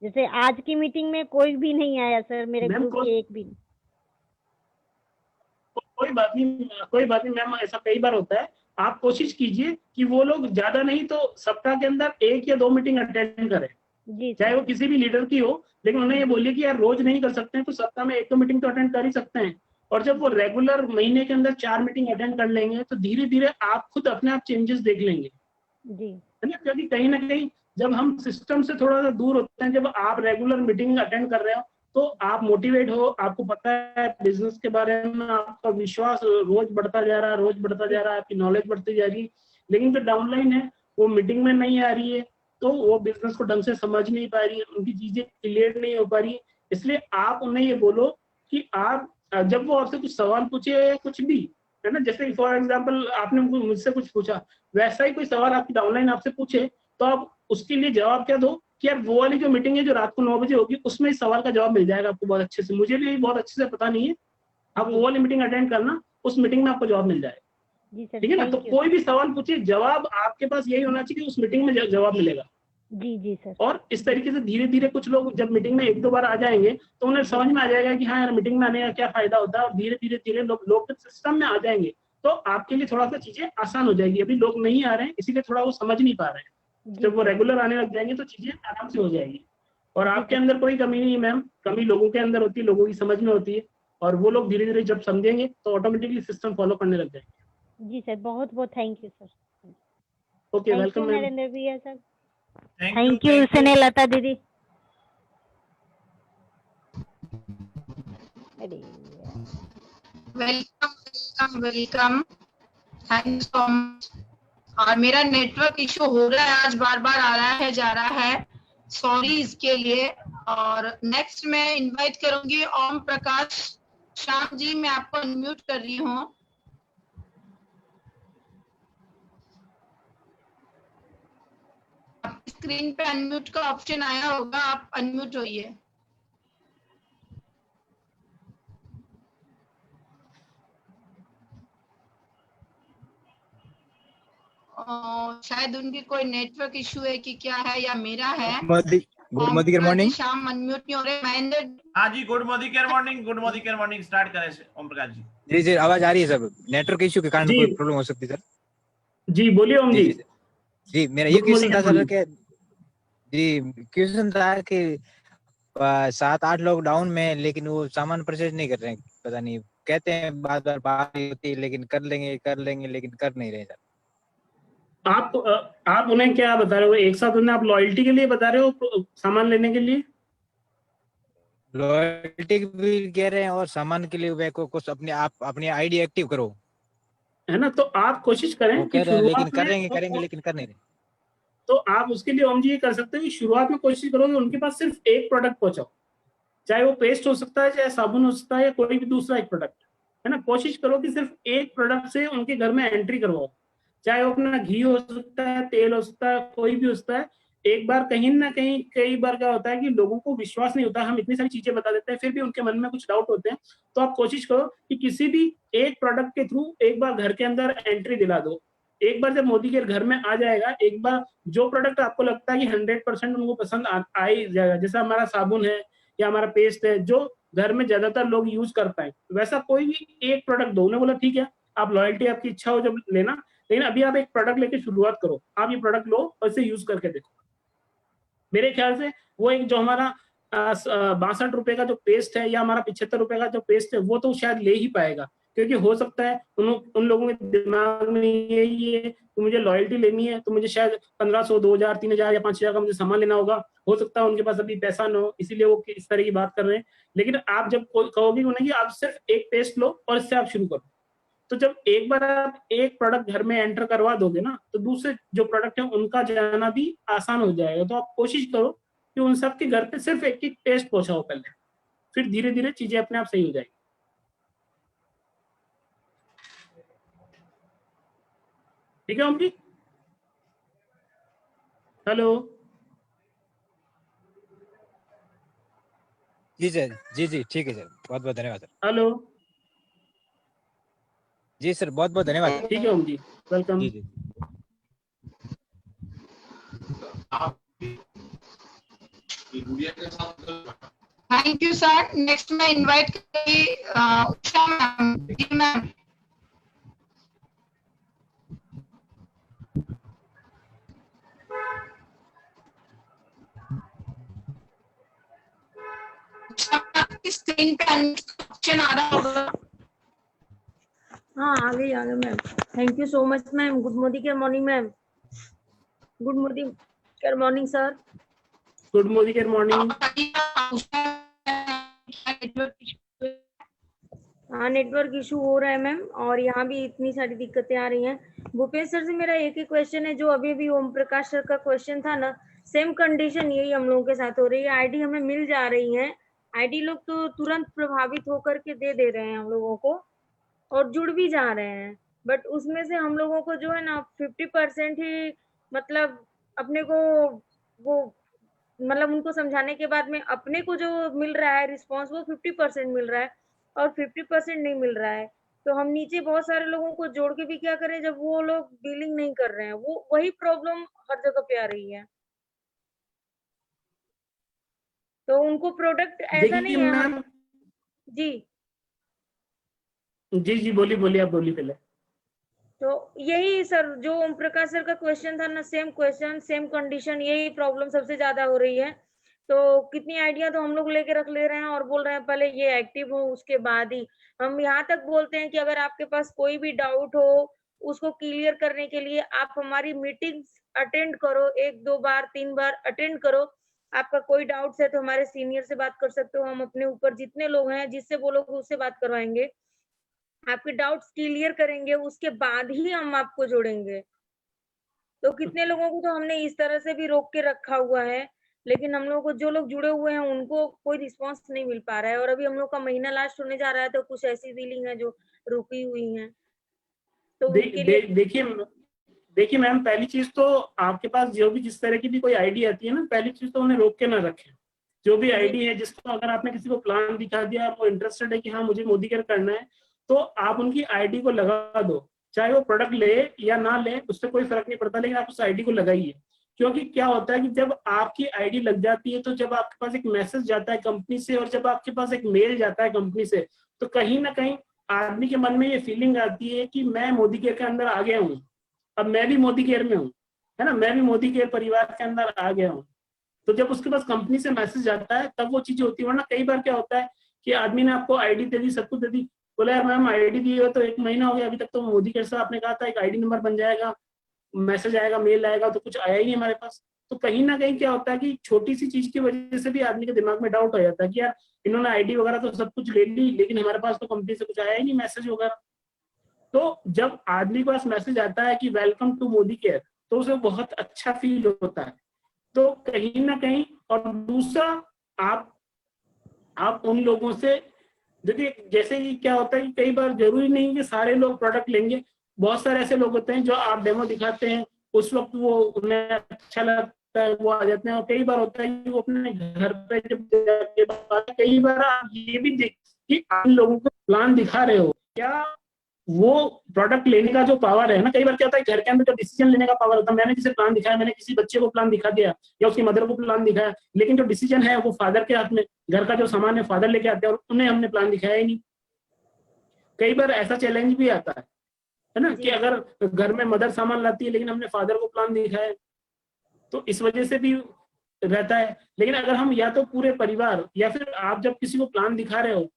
जैसे आज की मीटिंग में कोई भी नहीं आया सर, मेरे ग्रुप के एक भी नहीं। कोई बात नहीं मैम, ऐसा कई बार होता है। आप कोशिश कीजिए कि वो लोग ज्यादा नहीं तो सप्ताह के अंदर 1 या 2 मीटिंग अटेंड करें, चाहे वो किसी भी लीडर की हो। लेकिन उन्हें ये बोलिए कि यार रोज नहीं कर सकते हैं तो सप्ताह में 1-2 मीटिंग तो अटेंड कर ही सकते हैं। और जब वो रेगुलर महीने के अंदर 4 मीटिंग अटेंड कर लेंगे तो धीरे धीरे आप खुद अपने आप चेंजेस देख लेंगे, है ना। क्योंकि कहीं ना कहीं जब हम सिस्टम से थोड़ा सा दूर होते हैं, जब आप रेगुलर मीटिंग अटेंड कर रहे हो तो आप मोटिवेट हो, आपको पता है बिजनेस के बारे में, आपका विश्वास रोज बढ़ता जा रहा है, आपकी नॉलेज बढ़ती जा रही है। लेकिन जो डाउनलाइन है वो मीटिंग में नहीं आ रही है, तो वो बिजनेस को ढंग से समझ नहीं पा रही है, उनकी चीजें क्लियर नहीं हो पा रही। इसलिए आप उन्हें ये बोलो कि आप जब वो आपसे कुछ सवाल पूछे या कुछ भी, है ना, जैसे फॉर एग्जाम्पल आपने मुझसे कुछ पूछा, वैसा ही कोई सवाल आपकी डाउनलाइन आपसे पूछे तो आप उसके लिए जवाब क्या दो कि यार वो वाली जो मीटिंग है जो रात को 9 बजे होगी उसमें इस सवाल का जवाब मिल जाएगा आपको बहुत अच्छे से। मुझे भी बहुत अच्छे से पता नहीं है, आप वो वाली मीटिंग अटेंड करना, उस मीटिंग में आपको जवाब मिल जाएगा। जी सर, ठीक है ना। तो थैंक यू। कोई भी सवाल पूछिए, जवाब आपके पास यही होना चाहिए कि उस मीटिंग में जवाब मिलेगा। जी जी सर। और इस तरीके से धीरे धीरे कुछ लोग जब मीटिंग में 1-2 बार आ जाएंगे तो उन्हें समझ में आ जाएगा कि हाँ यार मीटिंग में आने का क्या फायदा होता है, और धीरे धीरे लोग सिस्टम में आ जाएंगे तो आपके लिए थोड़ा सा चीजें आसान हो जाएगी। अभी लोग नहीं आ रहे हैं इसीलिए थोड़ा वो समझ नहीं पा रहे हैं। जी जब वो सर। रेगुलर आने लग जाएंगे तो चीजें आराम से हो जाएगी। और जी आपके सर। अंदर कोई कमी नहीं है मैम, कमी लोगों के अंदर होती है, लोगों की समझ में होती है, और वो लोग धीरे धीरे जब समझेंगे तो ऑटोमेटिकली सिस्टम फॉलो करने लग जाएंगे। जी सर, बहुत बहुत thank you sir. Okay, thank welcome you ma'am. Narendra भैया sir. Thank you thank you Snehlata दीदी। अरे welcome welcome welcome, thank so much. और मेरा नेटवर्क इशू हो रहा है आज, बार बार आ रहा है जा रहा है, सॉरी इसके लिए। और नेक्स्ट मैं इनवाइट करूंगी ओम प्रकाश श्याम जी, मैं आपको अनम्यूट कर रही हूँ। आपकी स्क्रीन पे अनम्यूट का ऑप्शन आया होगा, आप अनम्यूट होइए। शायद उनकी कोई नेटवर्क इशू है कि क्या है, या मेरा है। Good Om morning, good Prakash ji morning. शाम अनम्यूट नहीं हो रहे। महेंद्र, हाँ जी, good morning care morning start करें ओम प्रकाश जी। जी जी, आवाज आ रही है सर। नेटवर्क इश्यू के कारण जी कोई प्रॉब्लम हो सकती है सर। जी, बोलिए ओम जी जी। जी जी, मेरा ये गुड क्वेश्चन मॉर्निंग था सर मॉर्निंग। कि जी, क्वेश्चन था कि 7-8 लोग डाउन में हैं, लेकिन वो सामान परचेज नहीं कर रहे हैं। पता नहीं, कहते हैं बार बात होती है, लेकिन कर लेंगे लेकिन कर नहीं रहे सर। आप उन्हें क्या बता रहे हो, एक साथ उन्हें आप लॉयल्टी के लिए बता रहे हो, सामान लेने के लिए? लॉयल्टी भी कह रहे हैं और सामान के लिए वे को कुछ अपनी आईडी एक्टिव करो, है ना। तो आप कोशिश वो करें कि कह रहे हैं, लेकिन शुरुआत में करेंगे लेकिन कर नहीं रहे। तो आप उसके लिए ओम जी ये कर सकते हो कि शुरुआत में कोशिश करो कि उनके पास सिर्फ एक प्रोडक्ट पहुंचाओ, चाहे वो पेस्ट हो सकता है, चाहे साबुन हो सकता है, या कोई भी दूसरा एक प्रोडक्ट, है ना। कोशिश करो कि सिर्फ एक प्रोडक्ट से उनके घर में एंट्री करवाओ, चाहे वो अपना घी हो सकता है, तेल हो सकता है, कोई भी हो सकता है। एक बार कहीं ना कहीं कई बार क्या होता है कि लोगों को विश्वास नहीं होता, हम इतनी सारी चीजें बता देते हैं फिर भी उनके मन में कुछ डाउट होते हैं। तो आप कोशिश करो कि किसी भी एक प्रोडक्ट के थ्रू एक बार घर के अंदर एंट्री दिला दो। एक बार जब मोदी के घर में आ जाएगा, एक बार जो प्रोडक्ट आपको लगता है कि 100% उनको पसंद आ ही जाएगा, जैसे हमारा साबुन है या हमारा पेस्ट है जो घर में ज्यादातर लोग यूज कर पाए, वैसा कोई भी एक प्रोडक्ट दो। उन्हें बोला ठीक है, आप लॉयल्टी आपकी इच्छा हो जब लेना, लेकिन अभी आप एक प्रोडक्ट लेके शुरुआत करो, आप ये प्रोडक्ट लो और इसे यूज करके देखो। मेरे ख्याल से वो एक जो हमारा 62 रुपए का जो पेस्ट है या हमारा 75 रुपए का जो पेस्ट है वो तो शायद ले ही पाएगा, क्योंकि हो सकता है उन लोगों के दिमाग में ये तो मुझे लॉयल्टी लेनी है तो मुझे शायद 1500, 2000, 3000 या 5000 का मुझे सामान लेना होगा। हो सकता है उनके पास अभी पैसा ना हो, इसीलिए वो इस तरह की बात कर रहे हैं। लेकिन आप जब कहोगे उन्हें कि आप सिर्फ एक पेस्ट लो और इससे आप शुरू करो, तो जब एक बार आप एक प्रोडक्ट घर में एंटर करवा दोगे ना, तो दूसरे जो प्रोडक्ट है उनका जाना भी आसान हो जाएगा। तो आप कोशिश करो कि उन सबके घर पे सिर्फ एक एक पेस्ट पहुंचाओ पहले, फिर धीरे धीरे चीजें अपने आप सही हो जाएगी। ठीक है ओम जी? हेलो? जी सर, जी ठीक है सर, बहुत बहुत धन्यवाद सर। हेलो? जी सर, बहुत बहुत धन्यवाद। ठीक है ओम जी, वेलकम। जी जी। Thank you sir. नेक्स्ट मैं इनवाइट करूंगी उषा मैम। जी मैम। स्क्रीन पे ऑप्शन आ रहा होगा। हाँ, आ गई ma'am. Thank you so much ma'am. Good morning ma'am. Good morning sir. Good morning. हाँ, नेटवर्क इशू हो रहा है मैम, और यहाँ भी इतनी सारी दिक्कतें आ रही हैं। भूपेश सर से मेरा एक ही क्वेश्चन है, जो अभी ओम प्रकाश सर का क्वेश्चन था ना, सेम कंडीशन यही हम लोगों के साथ हो रही है। आईडी हमें मिल जा रही है, आईडी लोग तो तुरंत प्रभावित होकर के दे रहे हैं हम लोगों को, और जुड़ भी जा रहे हैं। बट उसमें से हम लोगों को जो है ना 50% ही, मतलब अपने को वो, मतलब उनको समझाने के बाद में अपने को जो मिल रहा है रिस्पॉन्स, वो 50% मिल रहा है। और 50% नहीं मिल रहा है, तो हम नीचे बहुत सारे लोगों को जोड़ के भी क्या करें जब वो लोग बिलिंग नहीं कर रहे हैं। वो वही प्रॉब्लम हर जगह पे आ रही है। तो उनको प्रोडक्ट ऐसा नहीं देखिए है मैम, हम जी जी जी बोलिए बोलिए, आप बोलिए पहले। तो यही सर जो ओम प्रकाश सर का क्वेश्चन था ना, सेम क्वेश्चन सेम कंडीशन, यही प्रॉब्लम सबसे ज्यादा हो रही है। तो कितनी आइडिया तो हम लोग लेके रख ले रहे हैं और बोल रहे हैं पहले ये एक्टिव हो उसके बाद ही। हम यहाँ तक बोलते हैं कि अगर आपके पास कोई भी डाउट हो उसको क्लियर करने के लिए आप हमारी मीटिंग्स अटेंड करो, 1-2 बार 3 बार अटेंड करो। आपका कोई डाउट्स है तो हमारे सीनियर से बात कर सकते हो, हम अपने ऊपर जितने लोग हैं जिससे बोलोगे उससे बात करवाएंगे, आपके डाउट्स क्लियर करेंगे, उसके बाद ही हम आपको जोड़ेंगे। तो कितने लोगों को तो हमने इस तरह से भी रोक के रखा हुआ है, लेकिन हम लोगों को जो लोग जुड़े हुए हैं उनको कोई रिस्पांस नहीं मिल पा रहा है। और अभी हम लोग का महीना लास्ट होने जा रहा है तो कुछ ऐसी बिलिंग है जो रुकी हुई है, तो उनके लिए देखिए मैम, पहली चीज तो आपके पास जो भी जिस तरह की भी कोई आईडी आती है ना, पहली चीज तो उन्हें रोक के ना रखें। जो भी आईडी है, जिसको अगर आपने किसी को प्लान दिखा दिया और वो इंटरेस्टेड है कि हाँ मुझे मोदी केयर करना है, तो आप उनकी आईडी को लगा दो। चाहे वो प्रोडक्ट ले या ना ले, उससे कोई फर्क नहीं पड़ता, लेकिन आप उस आईडी को लगाइए। क्योंकि क्या होता है कि जब आपकी आईडी लग जाती है, तो जब आपके पास एक मैसेज जाता है कंपनी से और जब आपके पास एक मेल जाता है कंपनी से, तो कहीं ना कहीं आदमी के मन में ये फीलिंग आती है कि मैं मोदी केयर के अंदर आ गया हूँ, अब मैं भी मोदी केयर में हूँ, है ना, मैं भी मोदी केयर परिवार के अंदर आ गया हूँ। तो जब उसके पास कंपनी से मैसेज आता है तब वो चीजें होती है। वरना कई बार क्या होता है कि आदमी ने आपको आईडी दे दी, सब कुछ दे दी, बोला यार मैम आईडी दी हो तो 1 महीना हो गया, अभी तक तो मोदी केयर से आपने कहा था एक आईडी नंबर बन जाएगा, मैसेज आएगा, मेल आएगा, तो कुछ आया ही नहीं हमारे पास। तो कहीं ना कहीं क्या होता है कि छोटी सी चीज की वजह से भी आदमी के दिमाग में डाउट हो जाता है कि यार इन्होंने आईडी वगैरह तो सब कुछ ले ली, लेकिन हमारे पास तो कंपनी से कुछ आया ही नहीं मैसेज वगैरह। तो जब आदमी के पास मैसेज आता है कि वेलकम टू मोदी केयर, तो उसे बहुत अच्छा फील होता है। तो कहीं ना कहीं, और दूसरा आप उन लोगों से देखिए, जैसे कि क्या होता है कि कई बार जरूरी नहीं कि सारे लोग प्रोडक्ट लेंगे। बहुत सारे ऐसे लोग होते हैं जो आप डेमो दिखाते हैं उस वक्त वो उन्हें अच्छा लगता है, वो आ जाते हैं। और कई बार होता है कि वो अपने घर पे जब जाके कई बार आप ये भी देख कि आप लोगों को प्लान दिखा रहे हो, क्या वो प्रोडक्ट लेने का जो पावर है ना, कई बार क्या होता है घर के अंदर जो डिसीजन लेने का पावर होता है, मैंने किसी प्लान दिखाया, मैंने किसी बच्चे को प्लान दिखा दिया या उसकी मदर को प्लान दिखाया, लेकिन जो डिसीजन है वो फादर के हाथ में, घर का जो सामान है फादर लेके आते हैं और उन्हें हमने प्लान दिखाया ही नहीं। कई बार ऐसा चैलेंज भी आता है ना, कि अगर घर में मदर सामान लाती है लेकिन हमने फादर को प्लान दिखाया, तो इस वजह से भी रहता है। लेकिन अगर हम या तो पूरे परिवार या फिर आप जब किसी को प्लान दिखा रहे हो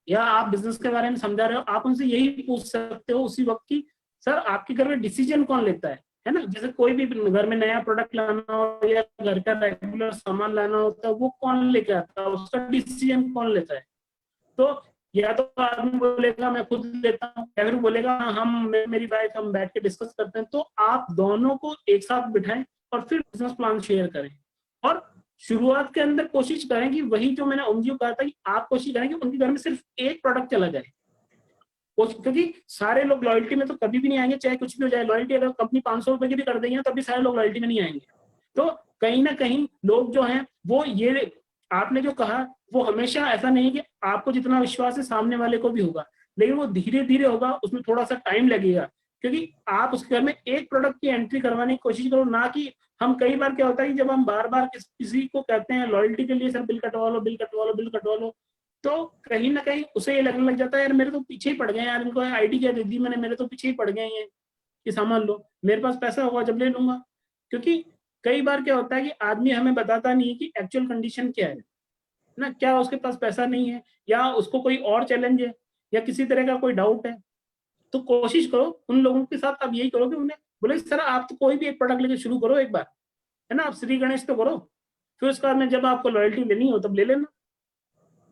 या आप बिजनेस के बारे में समझा रहे हो, आप उनसे यही पूछ सकते हो उसी वक्त की सर आपके घर में डिसीजन कौन लेता है ना। जैसे कोई भी घर में नया प्रोडक्ट लाना हो या घर का रेगुलर सामान लाना होता है, वो कौन लेके आता है, उसका डिसीजन कौन लेता है। तो या तो आदमी बोलेगा मैं खुद लेता हूँ, या फिर बोलेगा हम मेरी वाइफ हम बैठ के डिस्कस करते हैं। तो आप दोनों को एक साथ बिठाएं और फिर बिजनेस प्लान शेयर करें। और शुरुआत के अंदर कोशिश करें कि वही जो मैंने ओम जी को कहा था कि आप कोशिश करें कि उनके घर में सिर्फ एक प्रोडक्ट चला जाए, क्योंकि सारे लोग लॉयल्टी में तो कभी भी नहीं आएंगे, चाहे कुछ भी हो जाए। लॉयल्टी अगर कंपनी 500 रुपए की भी कर देगी तब भी सारे लोग लॉयल्टी में नहीं आएंगे। तो कहीं ना कहीं लोग जो हैं वो ये आपने जो कहा वो हमेशा ऐसा नहीं कि आपको जितना विश्वास है सामने वाले को भी होगा, लेकिन वो धीरे धीरे होगा, उसमें थोड़ा सा टाइम लगेगा। क्योंकि आप उसके घर में एक प्रोडक्ट की एंट्री करवाने की कोशिश करो, ना कि हम कई बार क्या होता है कि जब हम बार बार किसी को कहते हैं लॉयल्टी के लिए सर बिल कटवा लो बिल कटवा लो बिल कटवा लो, तो कहीं ना कहीं उसे ये लगने लग जाता है यार मेरे तो पीछे ही पड़ गए यार, इनको आईडी क्या दे दी मैंने, मेरे तो पीछे ही पड़ गए हैं कि सामान लो, मेरे पास पैसा होगा जब ले लूंगा। क्योंकि कई बार क्या होता है कि आदमी हमें बताता नहीं है कि एक्चुअल कंडीशन क्या है ना, क्या उसके पास पैसा नहीं है या उसको कोई और चैलेंज है या किसी तरह का कोई डाउट है। तो कोशिश करो उन लोगों के साथ आप यही करो कि उन्हें बोले सर आप तो कोई भी एक प्रोडक्ट लेके शुरू करो एक बार, है ना, आप श्री गणेश तो करो, फिर उसके बाद में जब आपको लॉयल्टी लेनी हो तब ले लेना।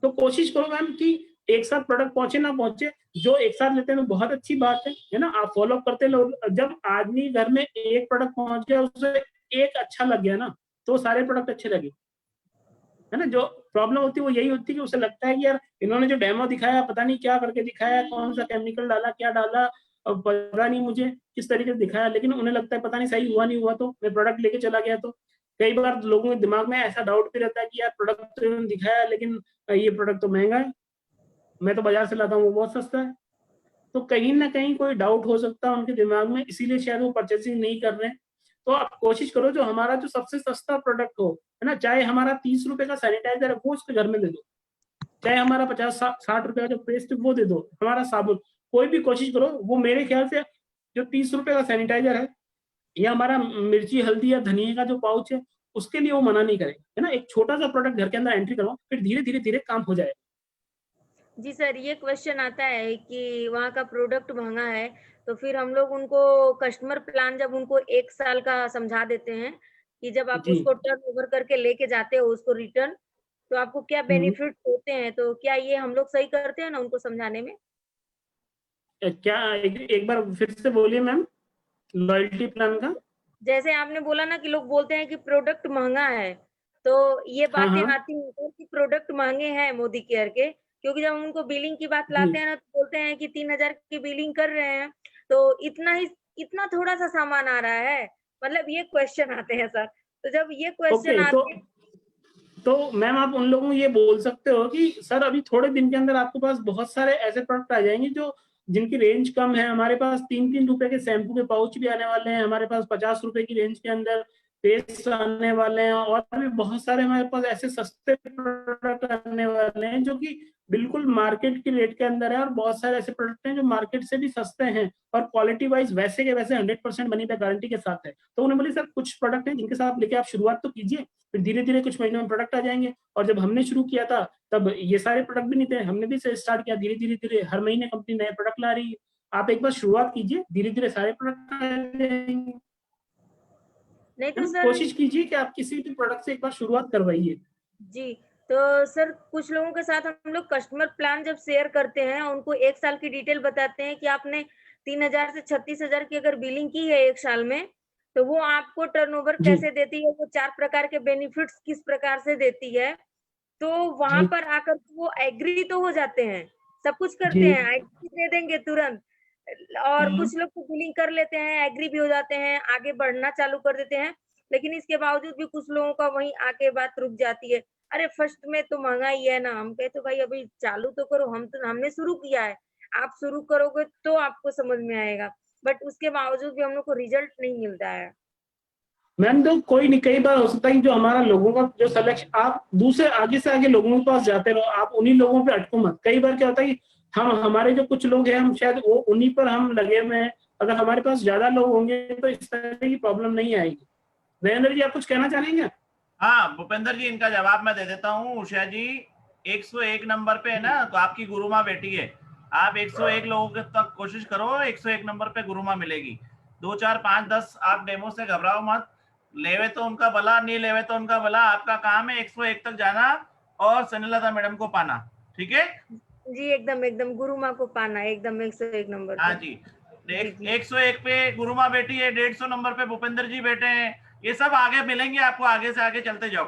तो कोशिश करो मैम कि एक साथ प्रोडक्ट पहुंचे ना पहुंचे, जो एक साथ लेते हैं तो बहुत अच्छी बात है ना, आप फॉलो करते लो। जब आदमी घर में एक प्रोडक्ट पहुंच गया उसे एक अच्छा लग गया ना, तो सारे प्रोडक्ट अच्छे लगे, है ना। जो प्रॉब्लम होती है वो यही होती है कि उसे लगता है कि यार इन्होंने जो डेमो दिखाया पता नहीं क्या करके दिखाया, कौन सा केमिकल डाला क्या डाला और पता नहीं मुझे किस तरीके से दिखाया, लेकिन उन्हें लगता है पता नहीं सही हुआ नहीं हुआ तो मैं प्रोडक्ट लेके चला गया। तो कई बार लोगों के दिमाग में ऐसा डाउट भी रहता है कि यार प्रोडक्ट तो इन्होंने दिखाया लेकिन ये प्रोडक्ट तो महंगा है, मैं तो बाजार से लाता हूँ वो बहुत सस्ता है। तो कहीं ना कहीं कोई डाउट हो सकता है उनके दिमाग में, इसीलिए शायद वो परचेसिंग नहीं कर रहे हैं। तो आप कोशिश करो जो हमारा जो सबसे सस्ता प्रोडक्ट हो, है ना, चाहे हमारा 30 रुपए का सैनिटाइजर है वो उसके घर में दे दो, चाहे हमारा 50-60 रुपए का जो पेस्ट है वो दे दो, हमारा साबुन, कोई भी कोशिश करो। वो मेरे ख्याल से जो 30 रुपए का सैनिटाइजर है या हमारा मिर्ची हल्दी या धनिया का जो पाउच है उसके लिए वो मना नहीं करेगा, है ना। एक छोटा सा प्रोडक्ट घर के अंदर एंट्री करो, फिर धीरे धीरे धीरे काम हो जाएगा। जी सर, ये क्वेश्चन आता है कि वहाँ का प्रोडक्ट महंगा है, तो फिर हम लोग उनको कस्टमर प्लान जब उनको 1 साल का समझा देते हैं कि जब आप जी। उसको टर्न ओवर करके लेके जाते हो उसको रिटर्न, तो आपको क्या बेनिफिट होते हैं, तो क्या ये हम लोग सही करते हैं ना उनको समझाने में? क्या एक बार फिर से बोलिए मैम, लॉयल्टी प्लान का। जैसे आपने बोला ना कि लोग बोलते हैं कि प्रोडक्ट महंगा है, तो ये हाँ बातें हाँ आती हैं सर कि प्रोडक्ट महंगे हैं मोदी केयर के, क्योंकि जब हम उनको बिलिंग की बात जी। लाते हैं ना तो बोलते हैं कि 3000 की बिलिंग कर रहे हैं, तो इतना थोड़ा सा सामान आ रहा है, मतलब ये क्वेश्चन आते हैं सर। तो जब ये क्वेश्चन ओके, आते हैं, तो मैम आप उन लोगों को ये बोल सकते हो कि सर अभी थोड़े दिन के अंदर आपके पास बहुत सारे ऐसे प्रोडक्ट आ जाएंगे जो जिनकी रेंज कम है। हमारे पास 3-3 रुपए के शैम्पू के पाउच भी आने वाले हैं, हमारे पास 50 रुपए की रेंज के अंदर पेस्ट आने वाले हैं, और भी बहुत सारे हमारे पास ऐसे सस्ते प्रोडक्ट आने वाले हैं जो कि बिल्कुल मार्केट की रेट के अंदर है, और बहुत सारे ऐसे प्रोडक्ट हैं जो मार्केट से भी सस्ते हैं और क्वालिटी वाइज वैसे के वैसे 100% बनी पे गारंटी के साथ है। तो उन्होंने बोली सर कुछ प्रोडक्ट हैं जिनके साथ आप लेके आप शुरुआत तो कीजिए, फिर धीरे धीरे कुछ महीनों में प्रोडक्ट आ जाएंगे। और जब हमने शुरू किया था तब ये सारे प्रोडक्ट भी नहीं थे, हमने भी स्टार्ट किया धीरे धीरे धीरे, हर महीने कंपनी नए प्रोडक्ट ला रही है। आप एक बार शुरुआत कीजिए, धीरे धीरे सारे प्रोडक्ट आ जाएंगे। नहीं तो सर कोशिश कीजिए कि आप किसी भी प्रोडक्ट से एक बार शुरुआत करवाइए। जी, तो सर कुछ लोगों के साथ हम लोग कस्टमर प्लान जब शेयर करते हैं, उनको 1 साल की डिटेल बताते हैं कि आपने 3000 से 36,000 की अगर बिलिंग की है 1 साल में, तो वो आपको टर्नओवर जी कैसे देती है, वो 4 प्रकार के बेनिफिट्स किस प्रकार से देती है, तो वहाँ जी पर आकर वो एग्री तो हो जाते हैं, सब कुछ करते जी। हैं, एग्री दे देंगे तुरंत। और कुछ लोग तो बिलिंग कर लेते हैं, एग्री भी हो जाते हैं, आगे बढ़ना चालू कर देते हैं, लेकिन इसके बावजूद भी कुछ लोगों का वहीं आके बात रुक जाती है। अरे फर्स्ट में तो महंगा ही है ना, हम कहते भाई अभी चालू तो करो, हमने शुरू किया है, आप शुरू करोगे तो आपको समझ में आएगा, बट उसके बावजूद भी हम लोग को रिजल्ट नहीं मिलता है। मैम तो कोई नहीं, कई बार हो सकता है कि जो हमारा लोगों का जो सिलेक्शन, आप दूसरे आगे से आगे लोगों के पास जाते रहो, आप उन्हीं लोगों पे अटको मत। कई बार क्या होता है कि हम हमारे जो कुछ लोग हैं हम शायद वो उन्हीं पर हम लगे हुए हैं, अगर हमारे पास ज्यादा लोग होंगे तो इस तरह की प्रॉब्लम नहीं आएगी। नरेंद्र जी आप कुछ कहना चाहेंगे? हाँ भूपेंद्र जी, इनका जवाब मैं दे देता हूँ। उषा जी 101 नंबर पे है ना, तो आपकी गुरु माँ बैठी है, आप 101 लोगों के तक कोशिश करो, 101 नंबर पे गुरु माँ मिलेगी। 2 4 5 10 आप डेमो से घबराओ मत, लेवे तो उनका भला, नहीं लेवे तो उनका भला, आपका काम है 101 तक जाना और सनीलता मैडम को पाना, ठीक है जी? एकदम गुरु माँ को पाना, एकदम 101 नंबर हाँ पे। जी। 101 पे गुरु माँ बैठी है, 150 नंबर पे भूपेंद्र जी बैठे हैं, ये सब आगे मिलेंगे आपको, आगे से आगे चलते जाओ।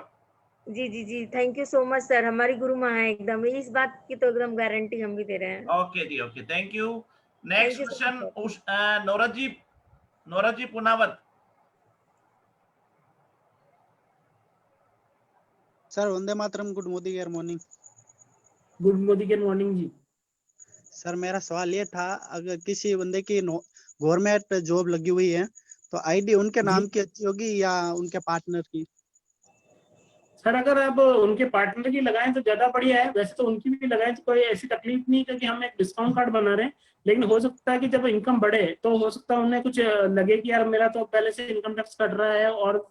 जी, thank you so much sir, हमारी गुरु माँ है एकदम, इस बात की तो एकदम गारंटी हम भी दे रहे हैं। ओके जी, okay, thank you. Thank next you so much question Naurat ji Punawat. Sir Vande Mataram, good Modi care morning. Good Modi के मॉर्निंग जी। सर मेरा सवाल ये था, अगर किसी बंदे की गवर्नमेंट जॉब लगी हुई है तो आईडी उनके नाम की अच्छी होगी या उनके पार्टनर की? सर अगर आप उनके पार्टनर की लगाएं तो ज्यादा बढ़िया है, वैसे तो उनकी भी लगाएं तो कोई ऐसी तकलीफ नहीं, क्योंकि हम एक डिस्काउंट कार्ड बना रहे हैं। लेकिन हो सकता है कि जब इनकम बढ़े तो हो सकता है उन्हें कुछ लगे कि यार मेरा तो पहले से इनकम टैक्स कट रहा है और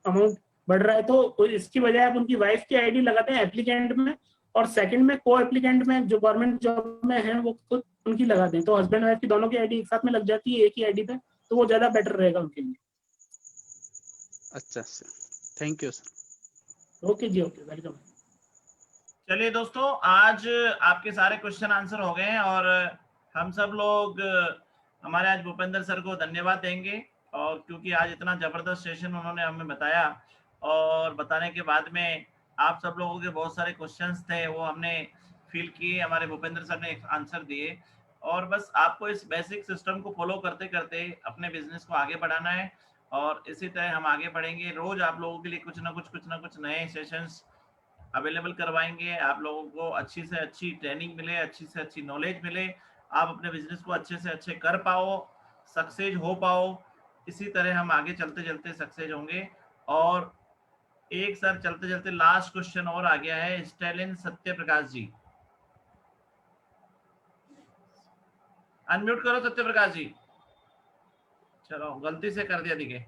अमाउंट बढ़ रहा है, तो इसकी बजाय आप उनकी वाइफ की आईडी लगाते हैं एप्लीकेंट में, और सेकंड में को एप्लीकेंट में जो गवर्नमेंट जॉब में है वो खुद उनकी लगा दें, तो हस्बैंड वाइफ की दोनों की आईडी एक साथ में लग जाती है एक ही आईडी पे, तो वो ज्यादा बेटर रहेगा उनके लिए। अच्छा sir, thank you sir. Okay जी, ओके, वेलकम। चलिए दोस्तों, आज आपके सारे क्वेश्चन आंसर हो गए हैं, और हम सब लोग हमारे आज भूपेंद्र सर को धन्यवाद देंगे, और क्योंकि आज इतना जबरदस्त सेशन उन्होंने हमें बताया, और बताने के बाद में आप सब लोगों के बहुत सारे क्वेश्चंस थे वो हमने फील किए, हमारे भूपेंद्र सर ने आंसर दिए, और बस आपको इस बेसिक सिस्टम को फॉलो करते करते अपने बिजनेस को आगे बढ़ाना है, और इसी तरह हम आगे बढ़ेंगे। रोज आप लोगों के लिए कुछ ना कुछ नए सेशंस अवेलेबल करवाएंगे। आप लोगों को अच्छी से अच्छी ट्रेनिंग मिले, अच्छी से अच्छी नॉलेज मिले, आप अपने बिजनेस को अच्छे से अच्छे कर पाओ, सक्सेस हो पाओ। इसी तरह हम आगे चलते चलते सक्सेस होंगे। और एक सर चलते चलते लास्ट क्वेश्चन और आ गया है, स्टैलिन सत्य प्रकाश जी, अनम्यूट करो सत्य प्रकाश जी। चलो गलती से कर दिया दिखे।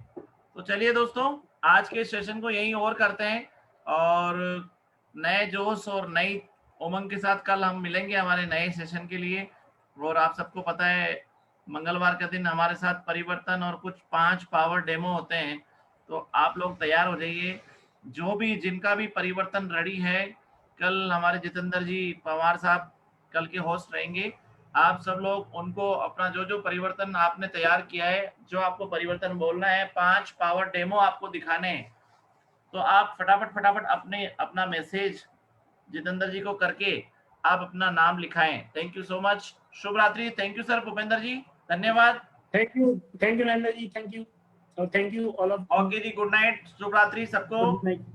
तो चलिए दोस्तों, आज के सेशन को यहीं और करते हैं, और नए जोश और नई उमंग के साथ कल हम मिलेंगे हमारे नए सेशन के लिए। और आप सबको पता है मंगलवार का दिन हमारे साथ परिवर्तन और कुछ 5 पावर डेमो होते हैं, तो आप लोग तैयार हो जाइए। जो भी जिनका भी परिवर्तन रेडी है, कल हमारे जितेंद्र जी पवार साहब कल के होस्ट रहेंगे। आप सब लोग उनको अपना जो जो परिवर्तन आपने तैयार किया है, जो आपको परिवर्तन बोलना है, 5 पावर डेमो आपको दिखाने हैं, तो आप फटाफट अपना मैसेज जितेंद्र जी को करके आप अपना नाम लिखाएं। थैंक यू सो मच, शुभ रात्रि। Thank you sir Bhupendra ji, धन्यवाद। Thank you Narendra ji, thank you, और thank you all of. Okay जी, गुड नाइट, शुभ रात्रि सबको। Good night.